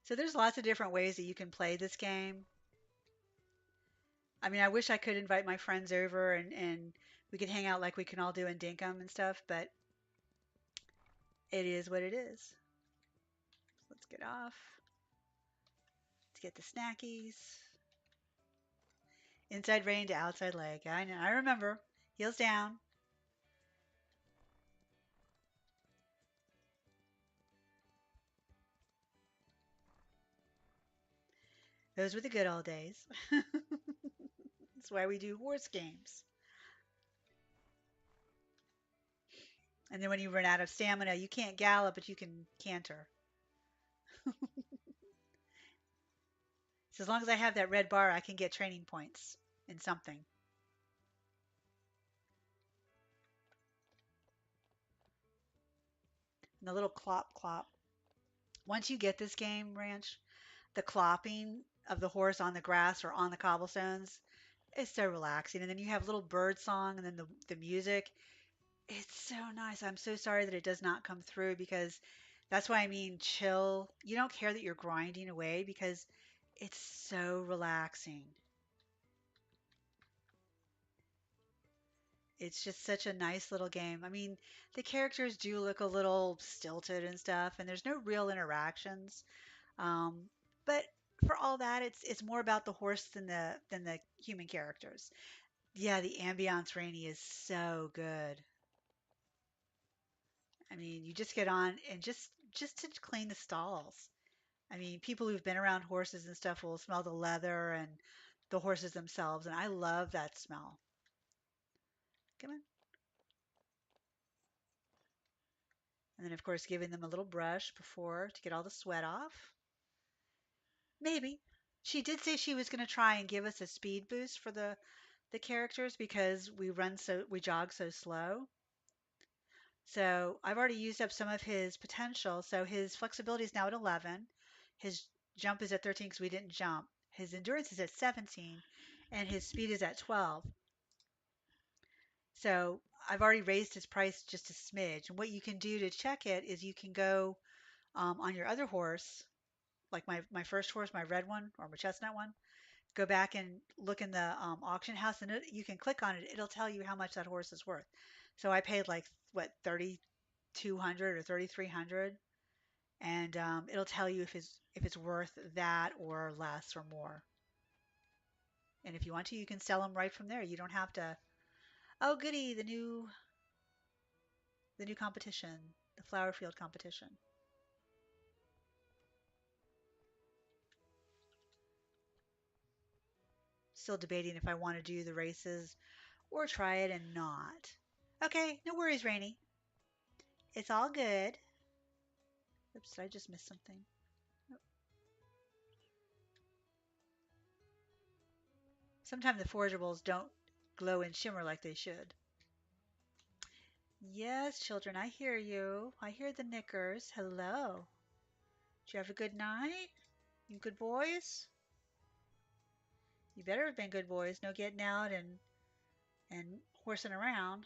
so there's lots of different ways that you can play this game. I mean, I wish I could invite my friends over and we could hang out like we can all do in Dinkum and stuff, but it is what it is. Let's get off. Let's get the snackies. Inside rein to outside leg. I know. I remember. Heels down. Those were the good old days. That's why we do horse games. And then when you run out of stamina, you can't gallop, but you can canter. So as long as I have that red bar, I can get training points in something. And the little clop clop. Once you get this game, Ranch, the clopping of the horse on the grass or on the cobblestones is so relaxing. And then you have little bird song and then the music. It's so nice. I'm so sorry that it does not come through because that's why I mean chill. You don't care that you're grinding away because it's so relaxing. It's just such a nice little game. I mean, the characters do look a little stilted and stuff, and there's no real interactions. Um, but for all that, it's more about the horse than the human characters. Yeah, the ambiance, Rainy, is so good. I mean, you just get on and just to clean the stalls. I mean, people who've been around horses and stuff will smell the leather and the horses themselves, and I love that smell. Come on. And then, of course, giving them a little brush before to get all the sweat off. Maybe. She did say she was going to try and give us a speed boost for the characters because we jog so slow. So I've already used up some of his potential. So his flexibility is now at 11. His jump is at 13 because we didn't jump. His endurance is at 17 and his speed is at 12. So I've already raised his price just a smidge. And what you can do to check it is you can go on your other horse, like my first horse, my red one or my chestnut one. Go back and look in the auction house, and you can click on it. It'll tell you how much that horse is worth. So I paid like what 3,200 or 3,300, and it'll tell you if it's worth that or less or more. And if you want to, you can sell them right from there. You don't have to. Oh, goody, the new competition, the flower field competition. Still debating if I want to do the races or try it and not. Okay, no worries, Rainy. It's all good. Oops, did I just miss something? Sometimes the forageables don't glow and shimmer like they should. Yes, children, I hear you. I hear the knickers. Hello. Did you have a good night? You good boys? You better have been good boys. No getting out and horsing around.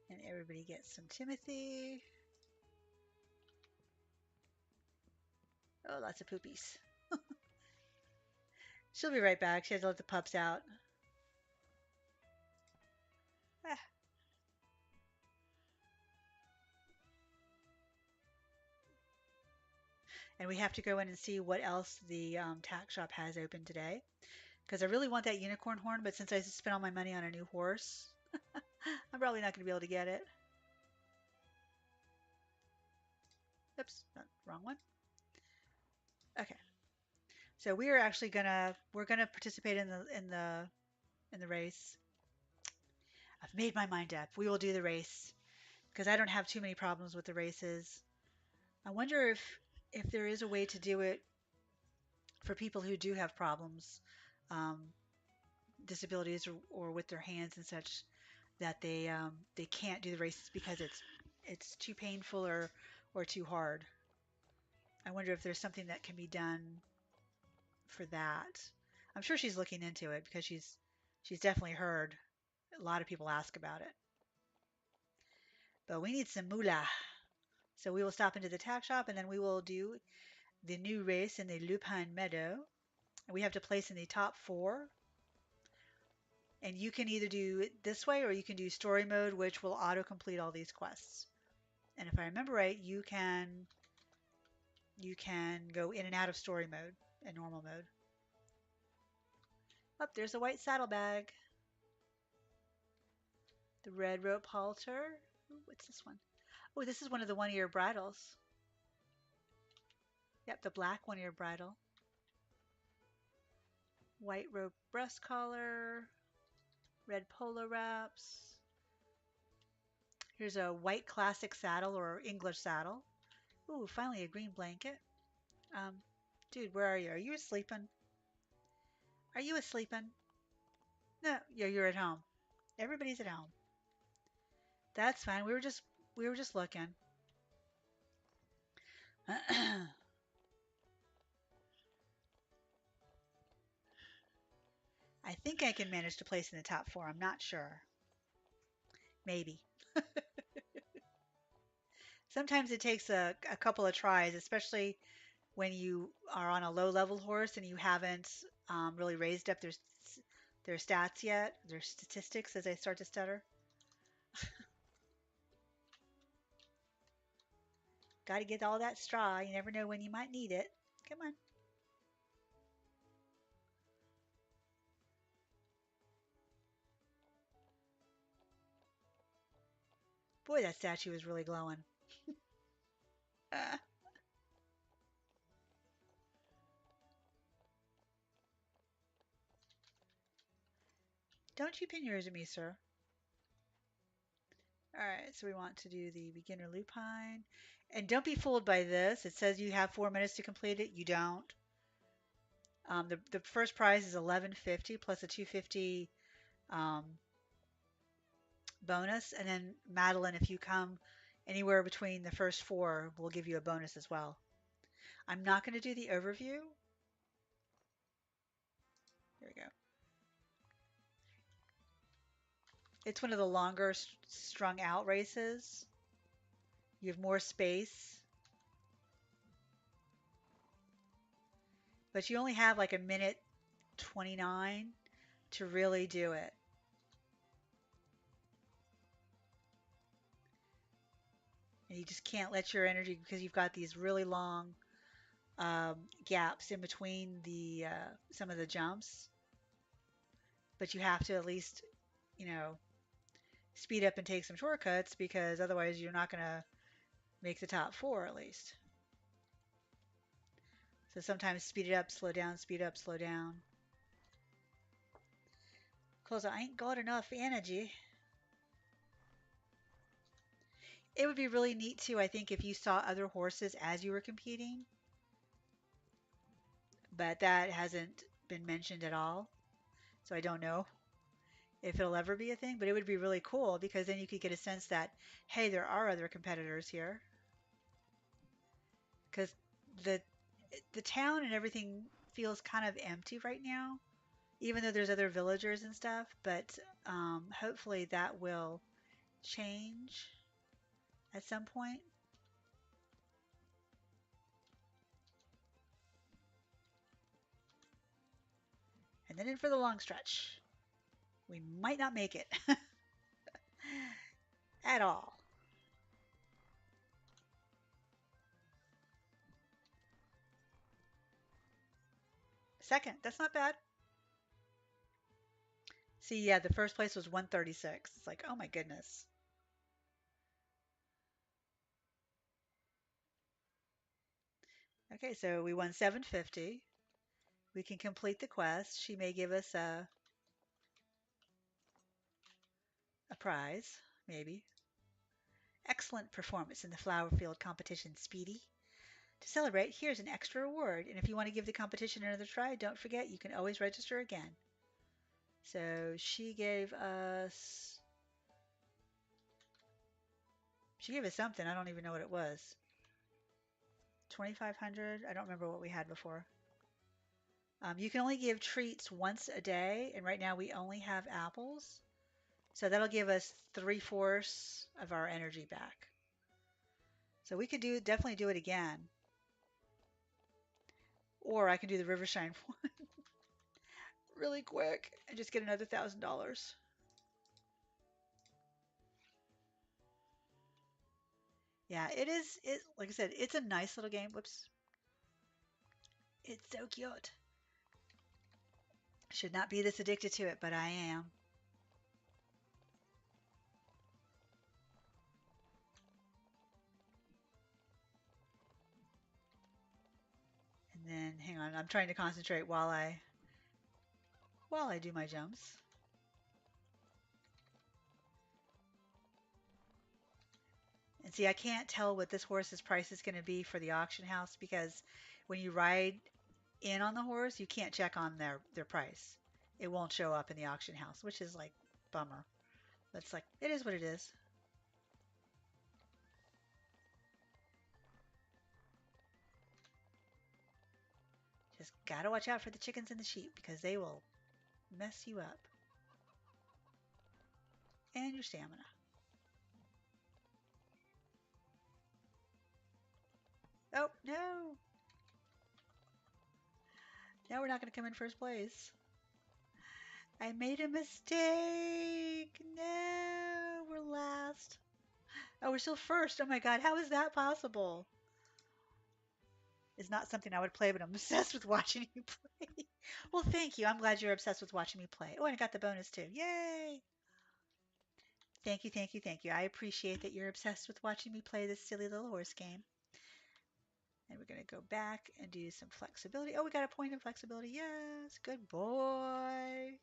And everybody gets some Timothy. Oh, lots of poopies. She'll be right back. She has to let the pups out. Ah. And we have to go in and see what else the tack shop has open today. Because I really want that unicorn horn, but since I spent all my money on a new horse, I'm probably not going to be able to get it. Oops, not, wrong one. Okay, so we are actually we're gonna participate in the race. I've made my mind up. We will do the race because I don't have too many problems with the races. I wonder if there is a way to do it for people who do have problems, um, disabilities or with their hands and such that they can't do the races because it's too painful or too hard. I wonder if there's something that can be done for that. I'm sure she's looking into it because she's definitely heard a lot of people ask about it. But we need some moolah. So we will stop into the tack shop and then we will do the new race in the Lupine Meadow. And we have to place in the top four. And you can either do it this way or you can do story mode, which will auto-complete all these quests. And if I remember right, you can go in and out of story mode and normal mode. Oh, there's a white saddlebag. The red rope halter. Ooh, what's this one? Oh, this is one of the one-ear bridles. Yep, the black one-ear bridle. White rope breast collar. Red polo wraps. Here's a white classic saddle or English saddle. Ooh, finally a green blanket. Um, dude, where are you? Are you sleeping? Are you sleeping? No, you're at home. Everybody's at home. That's fine. We were just looking. I think I can manage to place in the top four. I'm not sure. Maybe. Sometimes it takes a couple of tries, especially when you are on a low level horse and you haven't really raised up their stats yet, their statistics as I start to stutter. Got to get all that straw. You never know when you might need it. Come on. Boy, that statue is really glowing. Don't you pin yours at me, sir. All right, so we want to do the beginner lupine. And don't be fooled by this. It says you have 4 minutes to complete it. You don't. The first prize is 1150 plus a 250 um, bonus, and then Madeline, if you come anywhere between the first four, we'll give you a bonus as well. I'm not going to do the overview Here we go. It's one of the longer strung out races. You have more space, but you only have like a minute 29 to really do it. And you just can't let your energy because you've got these really long gaps in between the some of the jumps. But you have to at least, you know, speed up and take some shortcuts because otherwise you're not going to make the top four at least. So sometimes speed it up, slow down, speed up, slow down. Because I ain't got enough energy. It would be really neat too, I think, if you saw other horses as you were competing, but that hasn't been mentioned at all. So I don't know if it'll ever be a thing, but it would be really cool because then you could get a sense that, hey, there are other competitors here. Because the the town and everything feels kind of empty right now, even though there's other villagers and stuff. But hopefully that will change at some point. And then in for the long stretch. We might not make it at all. Second, that's not bad. See, yeah, the first place was 136. It's like, oh my goodness. Okay, so we won 750. We can complete the quest. She may give us a prize, maybe. Excellent performance in the flower field competition, Speedy. To celebrate, here's an extra reward. And if you want to give the competition another try, don't forget you can always register again. So she gave us something. I don't even know what it was. 2,500. I don't remember what we had before. You can only give treats once a day, and right now we only have apples. So that'll give us 3/4 of our energy back. So we could definitely do it again. Or I can do the Rivershine one really quick and just get another $1,000. Yeah, it is. Like I said, it's a nice little game. Whoops, it's so cute. Should not be this addicted to it, but I am. And then hang on, I'm trying to concentrate while I do my jumps. And see, I can't tell what this horse's price is going to be for the auction house because when you ride in on the horse, you can't check on their price. It won't show up in the auction house, which is like bummer. But it's like it is what it is. Just gotta watch out for the chickens and the sheep because they will mess you up and your stamina. Oh no! Now we're not gonna come in first place. I made a mistake. No, we're last. Oh, we're still first. Oh my God, how is that possible? It's not something I would play, but I'm obsessed with watching you play. Well, thank you. I'm glad you're obsessed with watching me play. Oh, and I got the bonus too. Yay! Thank you, thank you, thank you. I appreciate that you're obsessed with watching me play this silly little horse game. And we're going to go back and do some flexibility. Oh, we got a point in flexibility. Yes, good boy.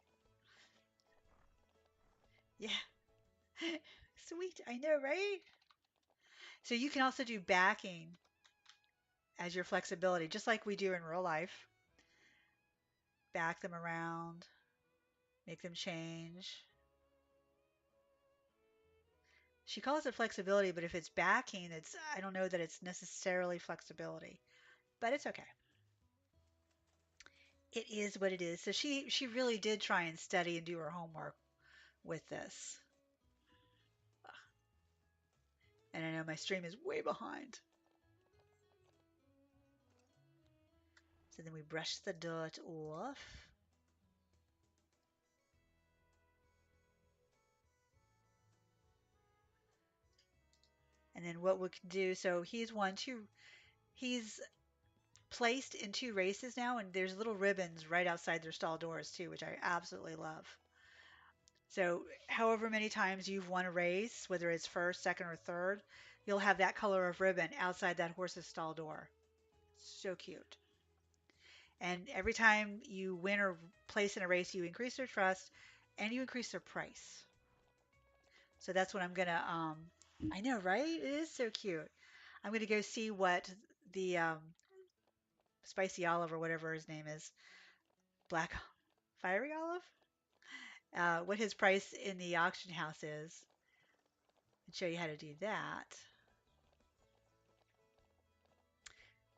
Yeah, sweet. I know, right? So you can also do backing as your flexibility, just like we do in real life. Back them around, make them change. She calls it flexibility, but if it's backing, I don't know that it's necessarily flexibility, but it's okay. It is what it is. So she really did try and study and do her homework with this. And I know my stream is way behind. So then we brush the dirt off. And then what we can do, so he's placed in two races now, and there's little ribbons right outside their stall doors too, which I absolutely love. So however many times you've won a race, whether it's first, second, or third, you'll have that color of ribbon outside that horse's stall door. So cute. And every time you win or place in a race, you increase their trust and you increase their price. So that's what I'm gonna, I know, right? It is so cute. I'm gonna go see what the spicy olive or whatever his name is, black fiery olive, what his price in the auction house is, and show you how to do that.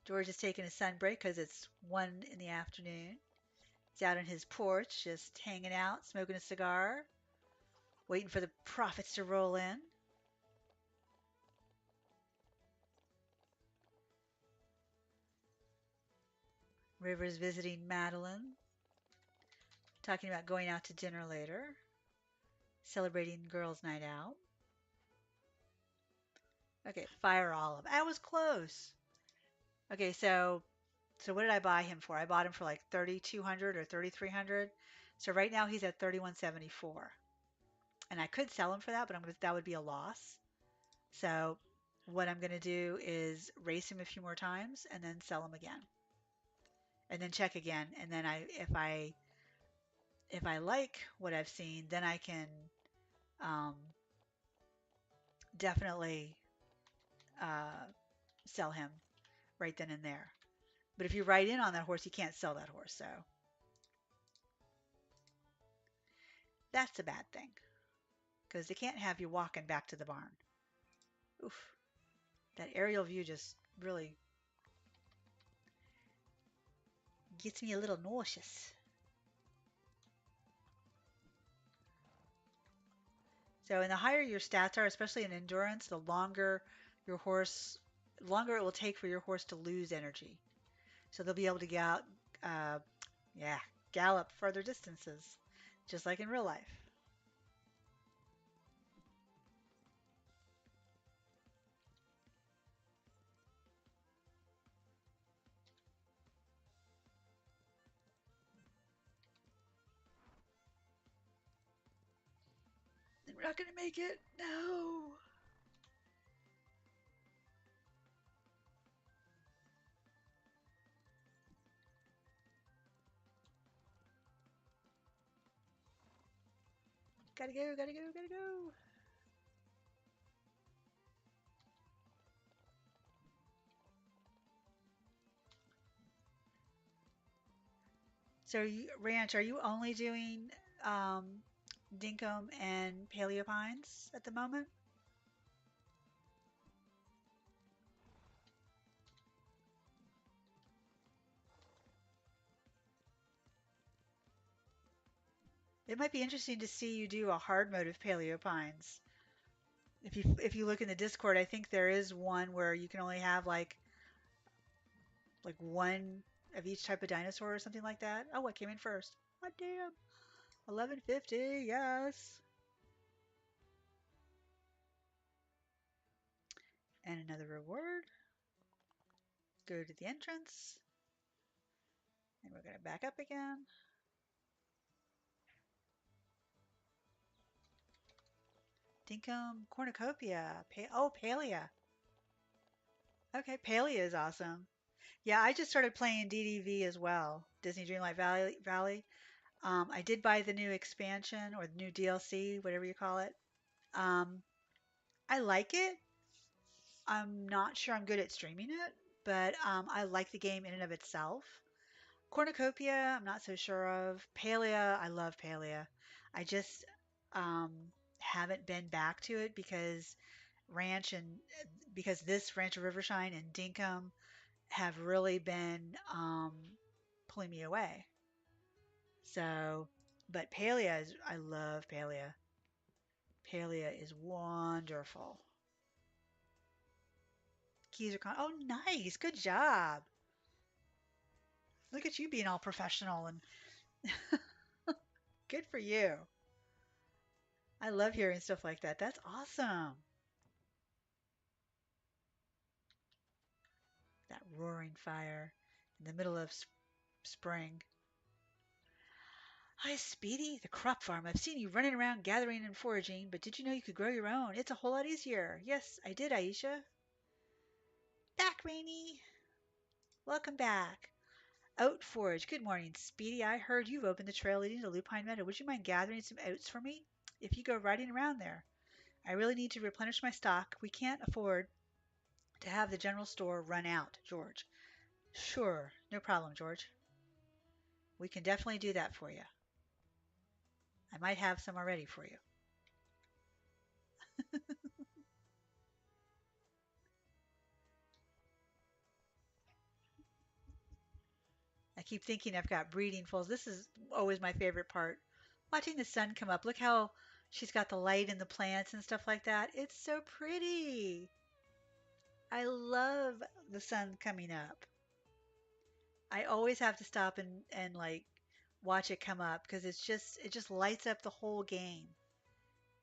George is taking a sun break because it's 1 in the afternoon. He's out on his porch, just hanging out, smoking a cigar, waiting for the profits to roll in. River's visiting Madeline, talking about going out to dinner later, celebrating girls' night out. Okay, fire olive. I was close. Okay, so what did I buy him for? I bought him for like 3,200 or 3,300. So right now he's at 3,174. And I could sell him for that, but that would be a loss. So what I'm going to do is race him a few more times and then sell him again. And then check again. And then if I like what I've seen, then I can um, definitely uh, sell him right then and there. But if you ride in on that horse, you can't sell that horse. So that's a bad thing because they can't have you walking back to the barn. Oof, that aerial view just really gets me a little nauseous. So, and the higher your stats are, especially in endurance, the longer it will take for your horse to lose energy. So they'll be able to uh, yeah, gallop further distances, just like in real life. And we're not gonna make it. No. Gotta go, gotta go, gotta go. So, Ranch, are you only doing um, Dinkum and Paleopines at the moment? It might be interesting to see you do a hard mode of Paleopines. If you look in the Discord, I think there is one where you can only have like one of each type of dinosaur or something like that. Oh, what came in first? Oh, damn. 1150, yes. And another reward. Go to the entrance. And we're going to back up again. Dinkum Cornucopia. Palea. Okay, Palea is awesome. Yeah, I just started playing DDV as well. Disney Dreamlight Valley. I did buy the new expansion or the new DLC, whatever you call it. Um, I like it. I'm not sure I'm good at streaming it, but I like the game in and of itself. Cornucopia, I'm not so sure of. Palea, I love Palea. I just um, haven't been back to it Ranch and because this Ranch of Rivershine and Dinkum have really been pulling me away. So, but Palea is, I love Palea. Palea is wonderful. Keys are oh, nice. Good job. Look at you being all professional and good for you. I love hearing stuff like that. That's awesome. That roaring fire in the middle of spring. Hi, Speedy, the crop farm. I've seen you running around gathering and foraging, but did you know you could grow your own? It's a whole lot easier. Yes, I did, Aisha. Back, Rainy. Welcome back. Oat forage. Good morning, Speedy. I heard you've opened the trail leading to Lupine Meadow. Would you mind gathering some oats for me? If you go riding around there. I really need to replenish my stock. We can't afford to have the general store run out, George. Sure, no problem, George. We can definitely do that for you. I might have some already for you. I keep thinking I've got breeding foals. This is always my favorite part. Watching the sun come up. Look how she's got the light in the plants and stuff like that. It's so pretty. I love the sun coming up. I always have to stop and like watch it come up because it just lights up the whole game.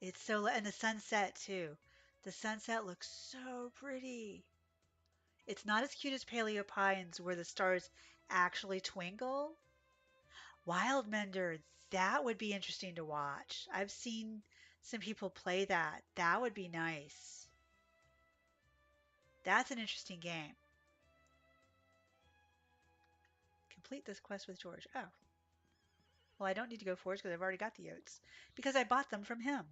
It's so and the sunset too. The sunset looks so pretty. It's not as cute as Paleo Pines where the stars actually twinkle. Wildmender, that would be interesting to watch. I've seen some people play that. That would be nice. That's an interesting game. Complete this quest with George. Oh, well, I don't need to go forage because I've already got the oats because I bought them from him.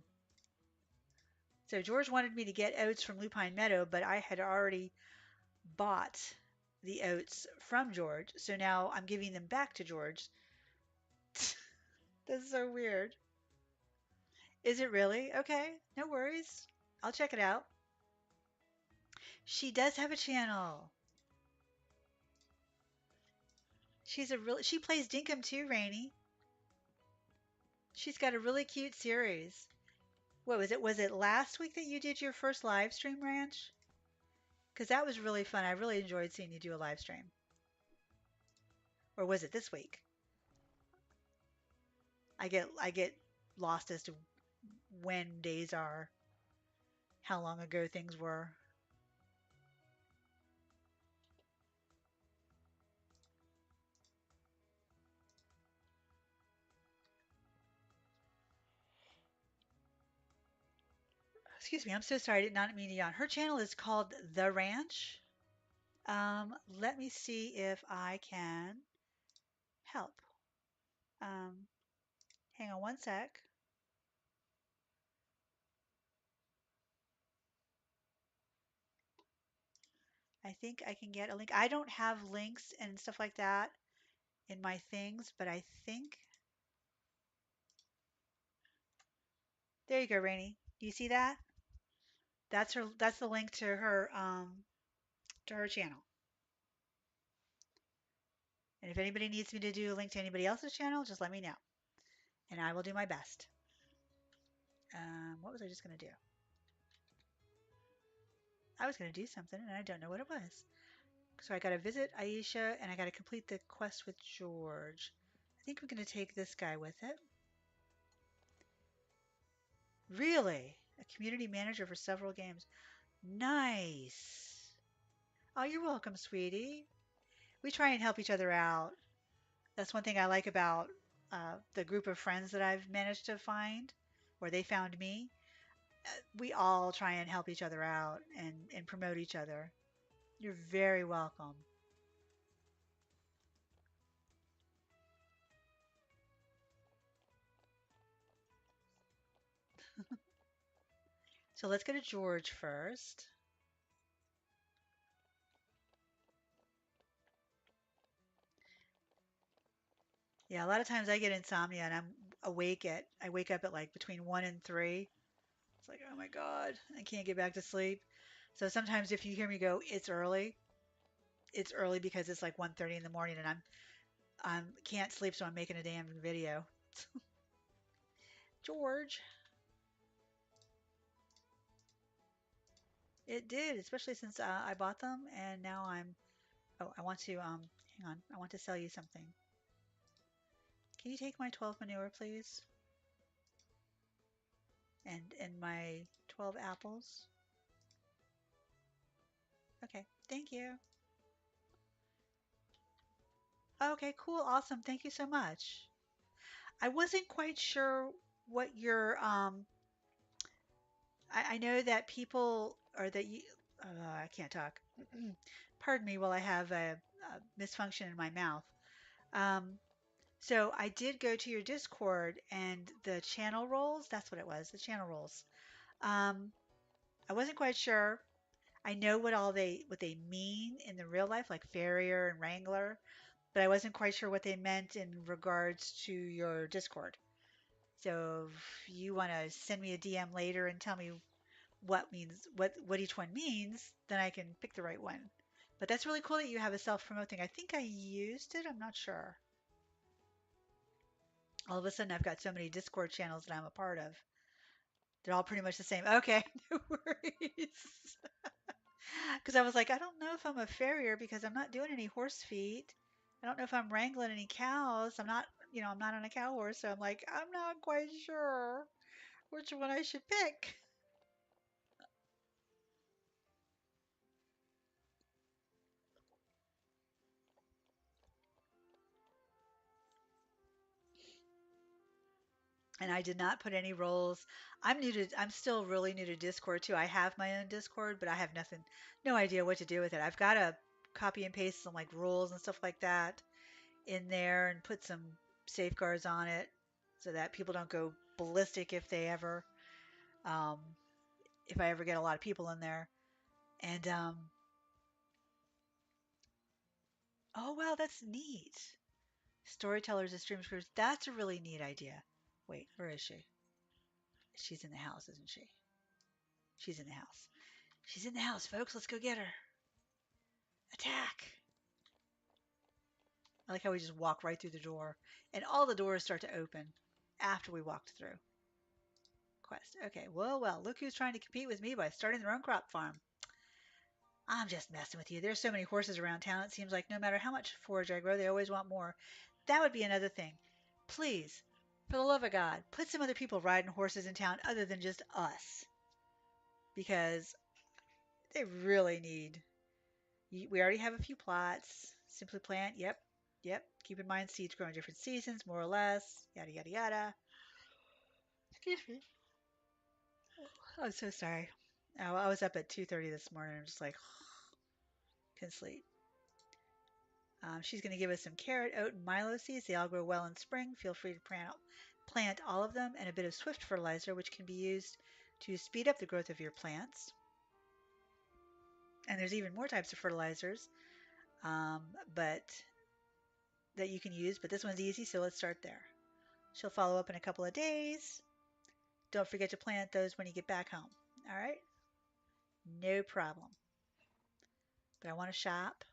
So George wanted me to get oats from Lupine Meadow, but I had already bought the oats from George. So now I'm giving them back to George. That's so weird. Is it really? Okay, no worries. I'll check it out. She does have a channel. She plays Dinkum too, Rainy. She's got a really cute series. What was it? Was it last week that you did your first live stream, Ranch? Because that was really fun. I really enjoyed seeing you do a live stream. Or was it this week? I get lost as to when days are, how long ago things were. Excuse me, I'm so sorry. I did not mean to yawn. Her channel is called The Ranch. Let me see if I can help. Um, hang on one sec. I think I can get a link. I don't have links and stuff like that in my things, but I think there you go, Rainy. Do you see that? That's her. That's the link to her channel. And if anybody needs me to do a link to anybody else's channel, just let me know, and I will do my best. What was I just gonna do? I was gonna do something, and I don't know what it was. So I gotta visit Aisha, and I gotta complete the quest with George. I think we're gonna take this guy with it. Really? A community manager for several games. Nice. Oh, you're welcome, sweetie. We try and help each other out. That's one thing I like about the group of friends that I've managed to find, or they found me. We all try and help each other out and promote each other. You're very welcome. So let's go to George first. Yeah, a lot of times I get insomnia and I wake up at like between 1 and 3. It's like, oh my God, I can't get back to sleep. So sometimes if you hear me go, it's early because it's like 1:30 in the morning and I can't sleep, so I'm making a damn video. George, it did, especially since I bought them, and now I'm. Oh, I want to hang on. I want to sell you something. Can you take my 12 manure, please? And my 12 apples. Okay, thank you. Okay, cool, awesome. Thank you so much. I wasn't quite sure what your I know that people or that you I can't talk. Pardon me while I have a misfunction in my mouth. Um, so I did go to your Discord and the channel roles, that's what it was, the channel roles. Um, I wasn't quite sure. I know what they mean in the real life, like farrier and wrangler, but I wasn't quite sure what they meant in regards to your Discord. So if you want to send me a DM later and tell me what each one means, then I can pick the right one. But that's really cool that you have a self-promote thing. I think I used it. I'm not sure. All of a sudden, I've got so many Discord channels that I'm a part of. They're all pretty much the same. Okay, no worries. Because I was like, I don't know if I'm a farrier because I'm not doing any horse feet. I don't know if I'm wrangling any cows. I'm not on a cow horse. So I'm like, I'm not quite sure which one I should pick. And I did not put any roles. I'm still really new to Discord too. I have my own Discord, but I have no idea what to do with it. I've got to copy and paste some like rules and stuff like that in there and put some safeguards on it so that people don't go ballistic um, if I ever get a lot of people in there. And oh wow, that's neat. Storytellers and stream scripts. That's a really neat idea. Wait, where is she? She's in the house, isn't she? She's in the house. She's in the house, folks. Let's go get her. Attack! I like how we just walk right through the door, and all the doors start to open after we walked through. Quest. Okay, well, look who's trying to compete with me by starting their own crop farm. I'm just messing with you. There's so many horses around town, it seems like no matter how much forage I grow, they always want more. That would be another thing. Please, for the love of God, put some other people riding horses in town other than just us, because they really need. We already have a few plots. Simply plant. Yep. Yep. Keep in mind seeds grow in different seasons, more or less. Yada, yada, yada. Excuse me. I'm so sorry. Oh, I was up at 2:30 this morning. I'm just like, couldn't sleep. She's going to give us some carrot, oat, and milo seeds. They all grow well in spring. Feel free to plant all of them, and a bit of swift fertilizer, which can be used to speed up the growth of your plants. And there's even more types of fertilizers, um, but that you can use. But this one's easy, so let's start there. She'll follow up in a couple of days. Don't forget to plant those when you get back home. All right? No problem. But I want to shop.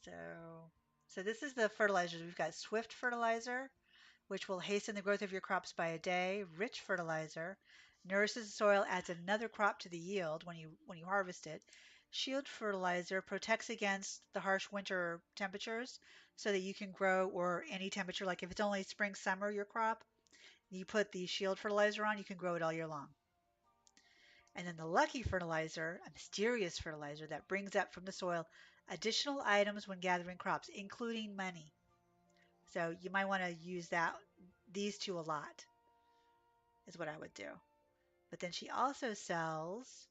So, so this is the fertilizers. We've got Swift fertilizer, which will hasten the growth of your crops by a day. Rich fertilizer nourishes the soil, adds another crop to the yield when you harvest it. Shield fertilizer protects against the harsh winter temperatures so that you can grow or any temperature. Like if it's only spring, summer, your crop, you put the shield fertilizer on, you can grow it all year long. And then the lucky fertilizer, a mysterious fertilizer that brings up from the soil additional items when gathering crops, including money. So you might want to use these two a lot, is what I would do. But then she also sells,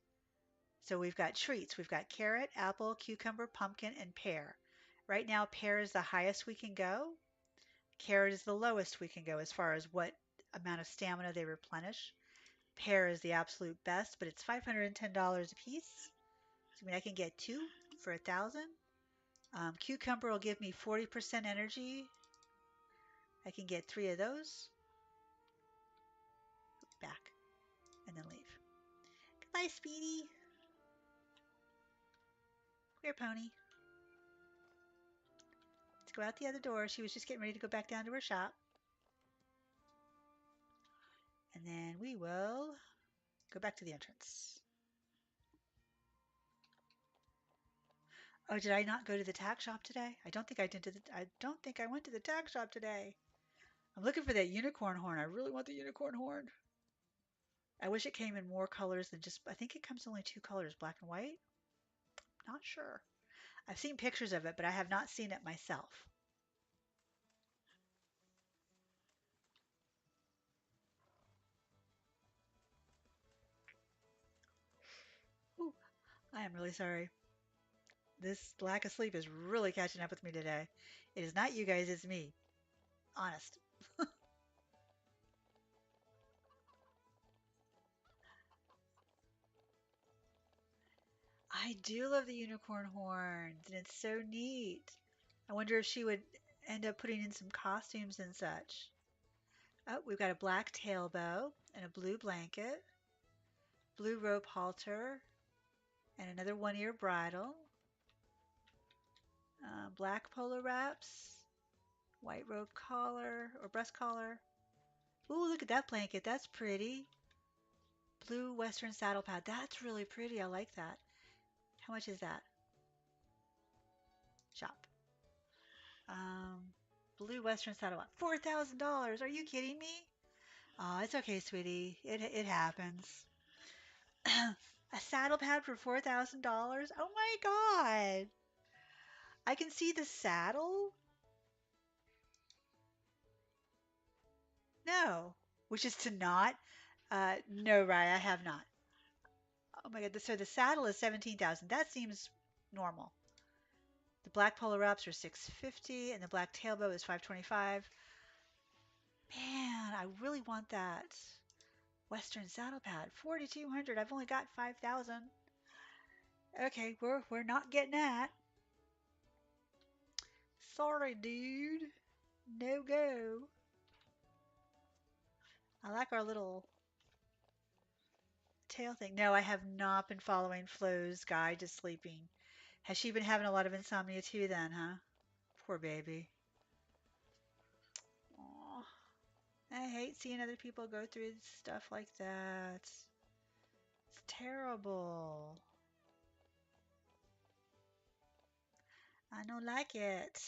so we've got treats. We've got carrot, apple, cucumber, pumpkin, and pear. Right now, pear is the highest we can go. Carrot is the lowest we can go as far as what amount of stamina they replenish. Pear is the absolute best, but it's $510 a piece. So, I mean, I can get two for 1,000. Cucumber will give me 40% energy. I can get three of those. Back and then leave. Goodbye, Speedy. Come here, pony. Let's go out the other door. She was just getting ready to go back down to her shop. And then we will go back to the entrance. Oh, did I not go to the tack shop today? I don't think I went to the tack shop today. I'm looking for that unicorn horn. I really want the unicorn horn. I wish it came in more colors than just, I think it comes only two colors, black and white. Not sure. I've seen pictures of it, but I have not seen it myself. Ooh, I am really sorry. This lack of sleep is really catching up with me today. It is not you guys, it's me. Honest. I do love the unicorn horns, and it's so neat. I wonder if she would end up putting in some costumes and such. Oh, we've got a black tail bow and a blue blanket, blue rope halter, and another one-ear bridle, black polo wraps, white rope collar or breast collar. Ooh, look at that blanket. That's pretty. Blue western saddle pad. That's really pretty. I like that. How much is that? Shop. Um, blue western saddle pad. $4,000. Are you kidding me? Oh, it's okay, sweetie. It happens. A saddle pad for $4,000? Oh my God. I can see the saddle? No. Which is to not? No, Rye, I have not. Oh my God. So the saddle is 17,000. That seems normal. The black polo wraps are 650 and the black tailbow is 525. Man, I really want that Western saddle pad. 4,200. I've only got 5,000. Okay, we're not getting that. Sorry, dude. No go. I like our little tail thing. No, I have not been following Flo's guide to sleeping. Has she been having a lot of insomnia too then, huh? Poor baby. Aw, I hate seeing other people go through stuff like that. It's terrible. I don't like it.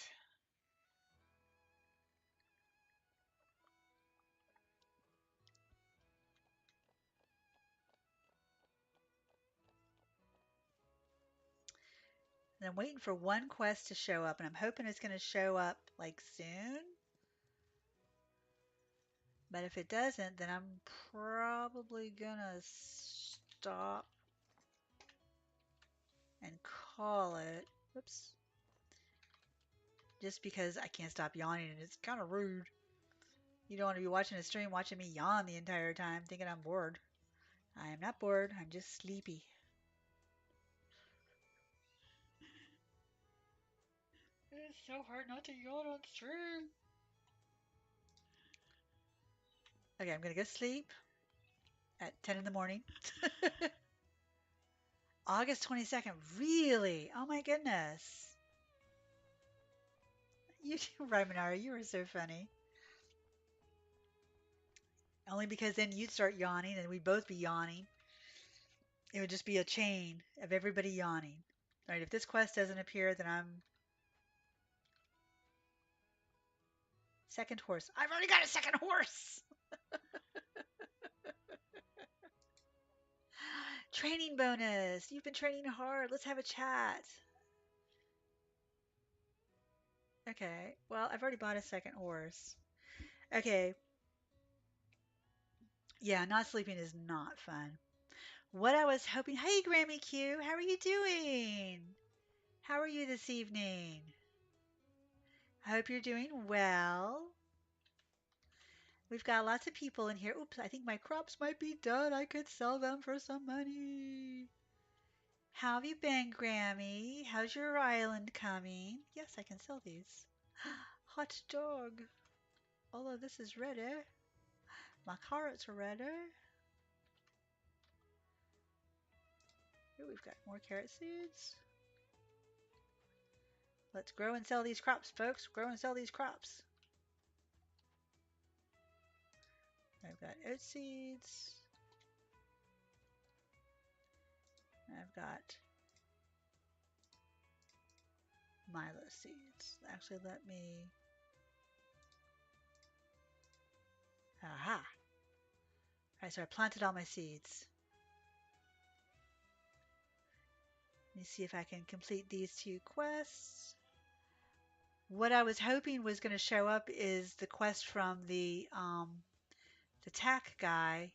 And I'm waiting for one quest to show up, and I'm hoping it's going to show up like soon. But if it doesn't, then I'm probably gonna stop and call it. Whoops. Just because I can't stop yawning and it's kind of rude. You don't want to be watching a stream watching me yawn the entire time thinking I'm bored. I am not bored, I'm just sleepy. It's so hard not to yawn on stream. Okay, I'm gonna go sleep at 10 in the morning. August 22nd, really? Oh my goodness. You, Raimanara, you are so funny. Only because then you'd start yawning and we'd both be yawning. It would just be a chain of everybody yawning. All right, if this quest doesn't appear, then I'm second horse. I've already got a second horse. Training bonus. You've been training hard. Let's have a chat. Okay. Well, I've already bought a second horse. Okay. Yeah, not sleeping is not fun. What I was hoping. Hey, Grammy Q. How are you doing? How are you this evening? I hope you're doing well. We've got lots of people in here. Oops, I think my crops might be done. I could sell them for some money. How have you been, Grammy? How's your island coming? Yes, I can sell these. Hot dog. All of this is ready. My carrots are ready. Ooh, we've got more carrot seeds. Let's grow and sell these crops, folks. Grow and sell these crops. I've got oat seeds. I've got milo seeds. Actually, let me... Aha! Alright, so I planted all my seeds. Let me see if I can complete these 2 quests. What I was hoping was going to show up is the quest from the tack guy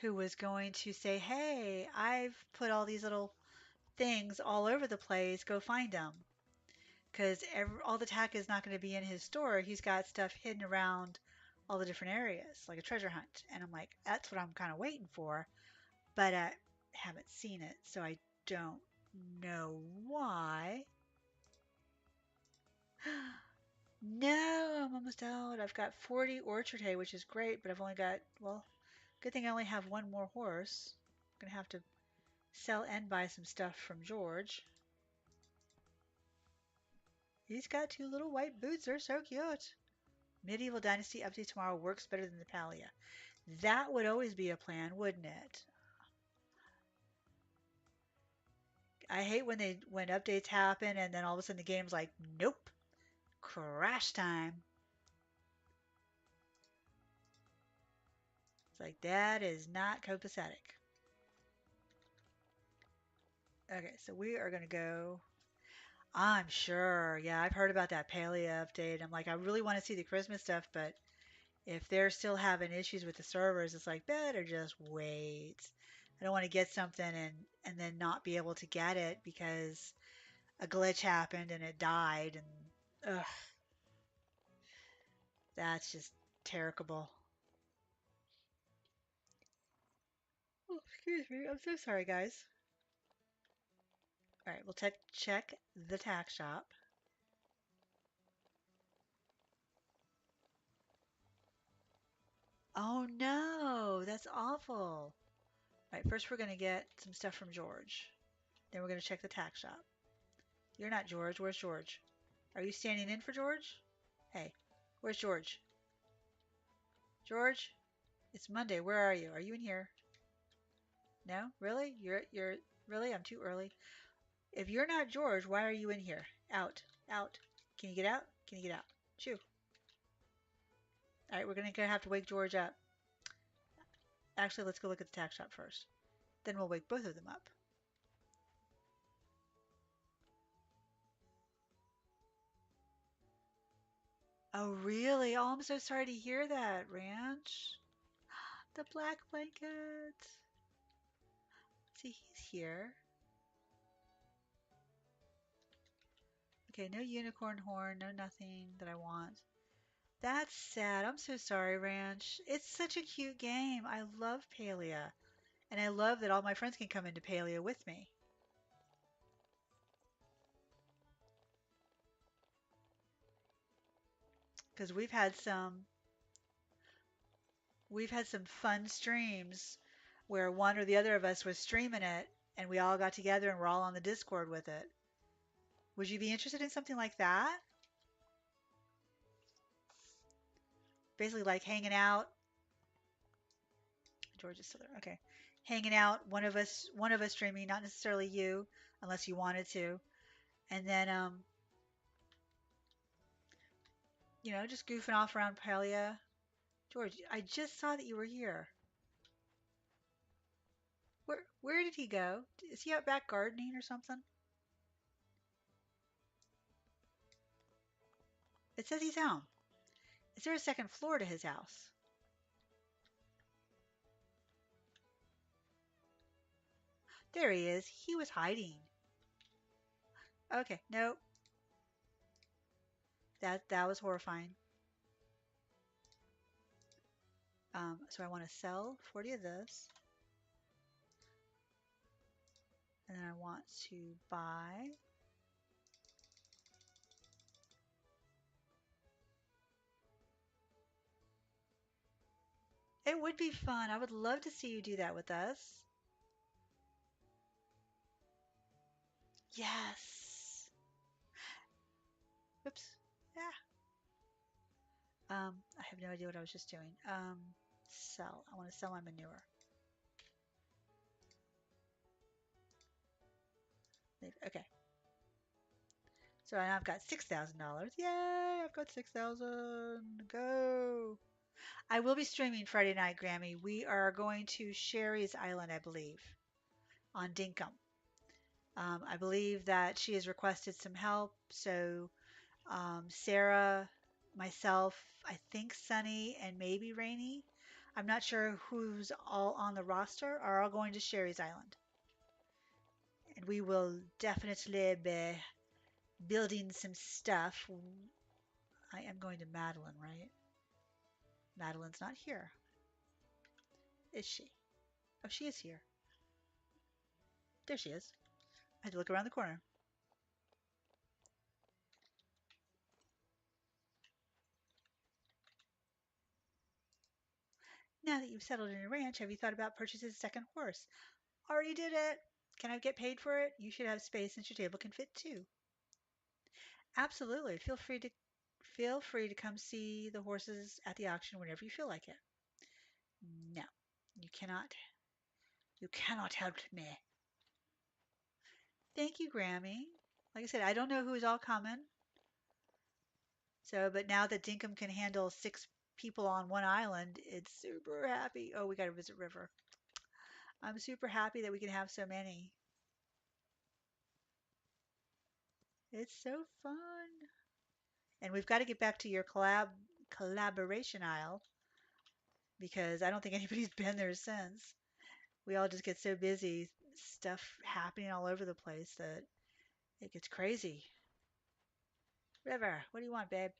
who was going to say, hey, I've put all these little things all over the place. Go find them. Because all the tack is not going to be in his store. He's got stuff hidden around all the different areas, like a treasure hunt. And I'm like, that's what I'm kind of waiting for. But I haven't seen it, so I don't know why. No, I'm almost out. I've got 40 orchard hay, which is great, but I've only got, well, good thing I only have 1 more horse. I'm going to have to sell and buy some stuff from George. He's got 2 little white boots. They're so cute. Medieval Dynasty update tomorrow works better than the Palia. That would always be a plan, wouldn't it? I hate when updates happen and then all of a sudden the game's like, nope, crash time. It's like, that is not copacetic. Okay, so we are going to go. I'm sure. Yeah, I've heard about that Paleo update. I'm like, I really want to see the Christmas stuff, but if they're still having issues with the servers, it's like, better just wait. I don't want to get something and then not be able to get it because a glitch happened and it died, and ugh, that's just terrible. Oh, excuse me. I'm so sorry, guys. All right, we'll check the tack shop. Oh no, that's awful. All right, first we're going to get some stuff from George. Then we're going to check the tack shop. You're not George. Where's George? Are you standing in for George? Hey, where's George? George? It's Monday. Where are you? Are you in here? No? Really? You're really? I'm too early. If you're not George, why are you in here? Out. Out. Can you get out? Can you get out? Shoo. All right, we're going to have to wake George up. Actually, let's go look at the tack shop first. Then we'll wake both of them up. Oh, really? Oh, I'm so sorry to hear that, Ranch. The black blanket. See, he's here. Okay, no unicorn horn, no nothing that I want. That's sad. I'm so sorry, Ranch. It's such a cute game. I love Palia. And I love that all my friends can come into Palia with me. Because we've had some fun streams where one or the other of us was streaming it and we all got together and we're all on the Discord with it. Would you be interested in something like that? Basically like hanging out. George is still there. Okay. Hanging out, one of us streaming, not necessarily you, unless you wanted to. And then just goofing off around Palia. George, I just saw that you were here. Where did he go? Is he out back gardening or something? It says he's home. Is there a second floor to his house? There he is. He was hiding. Okay, nope. That was horrifying. So I want to sell 40 of this. And then I want to buy. It would be fun. I would love to see you do that with us. Yes. Whoops. Yeah. I have no idea what I was just doing. Sell. I want to sell my manure. Okay. So now I've got $6,000. Yay! I've got 6,000. Go. I will be streaming Friday night, Grammy. We are going to Sherry's Island, I believe, on Dinkum. I believe that she has requested some help. So Sarah, myself, I think Sunny, and maybe Rainy. I'm not sure who's all on the roster are all going to Sherry's Island. And we will definitely be building some stuff. I am going to Madeline, right? Madeline's not here. Is she? Oh, she is here. There she is. I had to look around the corner. Now that you've settled in a ranch, have you thought about purchasing a second horse? Already did it. Can I get paid for it? You should have space since your table can fit two. Absolutely. Feel free to come see the horses at the auction whenever you feel like it. No, you cannot. You cannot help me. Thank you, Grammy. Like I said, I don't know who's all coming. So, but now that Dinkum can handle 6 people on one island, it's super happy. Oh, we got to visit River. I'm super happy that we can have so many. It's so fun. And we've got to get back to your collaboration aisle because I don't think anybody's been there since. We all just get so busy, stuff happening all over the place that it gets crazy. River, what do you want, babe?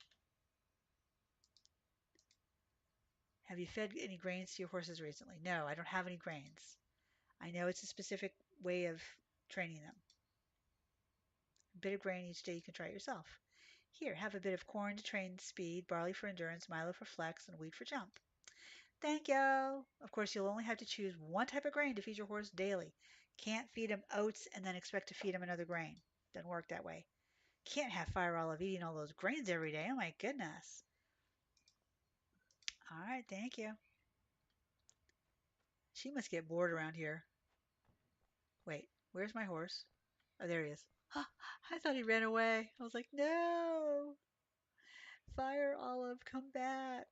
Have you fed any grains to your horses recently? No, I don't have any grains. I know it's a specific way of training them. A bit of grain each day, you can try it yourself. Here, have a bit of corn to train speed, barley for endurance, milo for flex, and wheat for jump. Thank you. Of course, you'll only have to choose one type of grain to feed your horse daily. Can't feed him oats and then expect to feed him another grain. Doesn't work that way. Can't have Fire Olive eating all those grains every day. Oh my goodness. All right, thank you. She must get bored around here. Wait, where's my horse? Oh, there he is. I thought he ran away. I was like, no, Fire Olive, come back.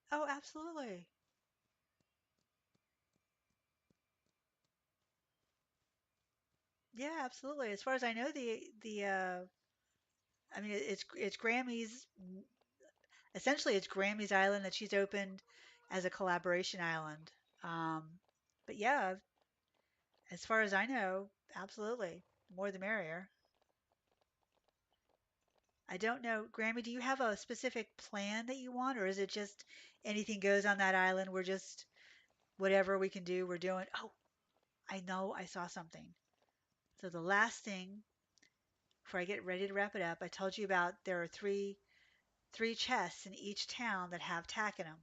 Oh, absolutely. Yeah, absolutely. As far as I know, I mean, it's Grammy's. Essentially, it's Grammy's island that she's opened as a collaboration island. Um, but yeah, as far as I know, absolutely, more the merrier. I don't know, Grammy, do you have a specific plan that you want, or is it just anything goes on that island? We're just whatever we can do, we're doing. Oh, I know, I saw something. So the last thing before I get ready to wrap it up, I told you about there are three chests in each town that have tack in them.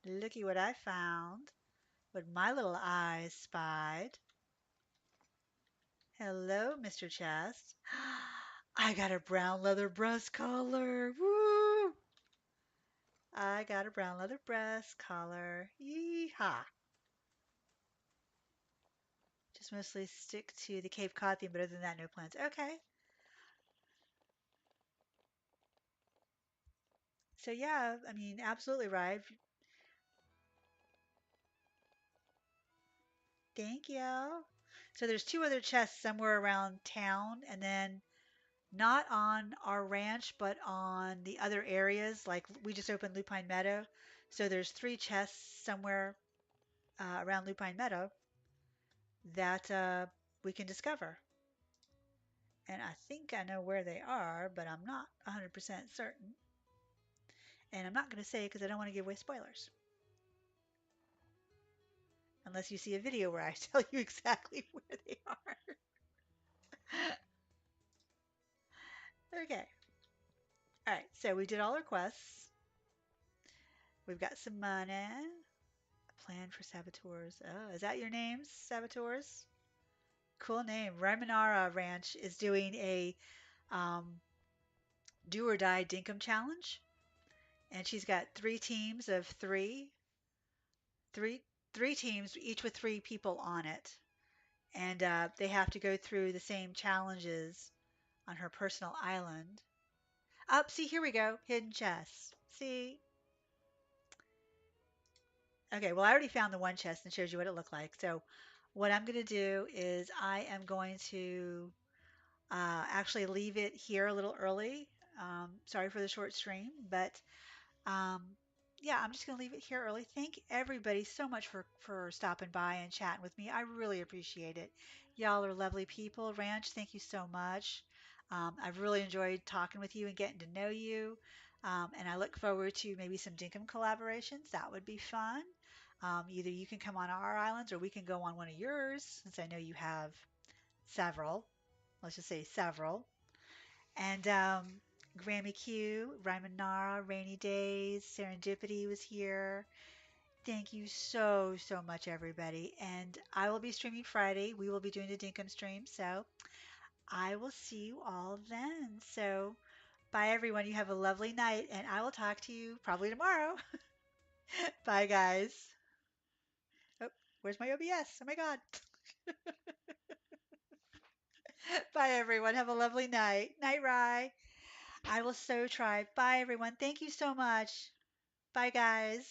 Looky what I found, what my little eyes spied. Hello, Mr. Chest. I got a brown leather breast collar. Woo! I got a brown leather breast collar. Yeehaw. Just mostly stick to the Cape Cod theme, but other than that, no plans. Okay. So yeah, I mean, absolutely right. Thank you. So there's two other chests somewhere around town, and then not on our ranch, but on the other areas. Like we just opened Lupine Meadow, so there's three chests somewhere around Lupine Meadow that we can discover. And I think I know where they are, but I'm not 100% certain. And I'm not going to say because I don't want to give away spoilers. Unless you see a video where I tell you exactly where they are. Okay. All right. So we did all our quests. We've got some money. Plan for Saboteurs. Oh, is that your name, Saboteurs? Cool name. Ramanara Ranch is doing a um, do or die dinkum challenge, and she's got three teams of three, three teams, each with three people on it, and they have to go through the same challenges on her personal island. Up, see, here we go. Hidden chests. See? Okay, well, I already found the one chest and showed you what it looked like. So, what I'm going to do is I am going to actually leave it here a little early. Sorry for the short stream, but um, yeah, I'm just going to leave it here early. Thank everybody so much for stopping by and chatting with me. I really appreciate it. Y'all are lovely people. Ranch, thank you so much. I've really enjoyed talking with you and getting to know you. And I look forward to maybe some Dinkum collaborations. That would be fun. Either you can come on our islands or we can go on one of yours, since I know you have several. Let's just say several. And Grammy Q, Ryman Nara, Rainy Days, Serendipity was here. Thank you so, so much, everybody. And I will be streaming Friday. We will be doing the Dinkum stream. So I will see you all then. So bye, everyone. You have a lovely night. And I will talk to you probably tomorrow. Bye, guys. Oh, where's my OBS? Oh, my God. Bye, everyone. Have a lovely night. Night, Rye. I will so try. Bye, everyone. Thank you so much. Bye, guys.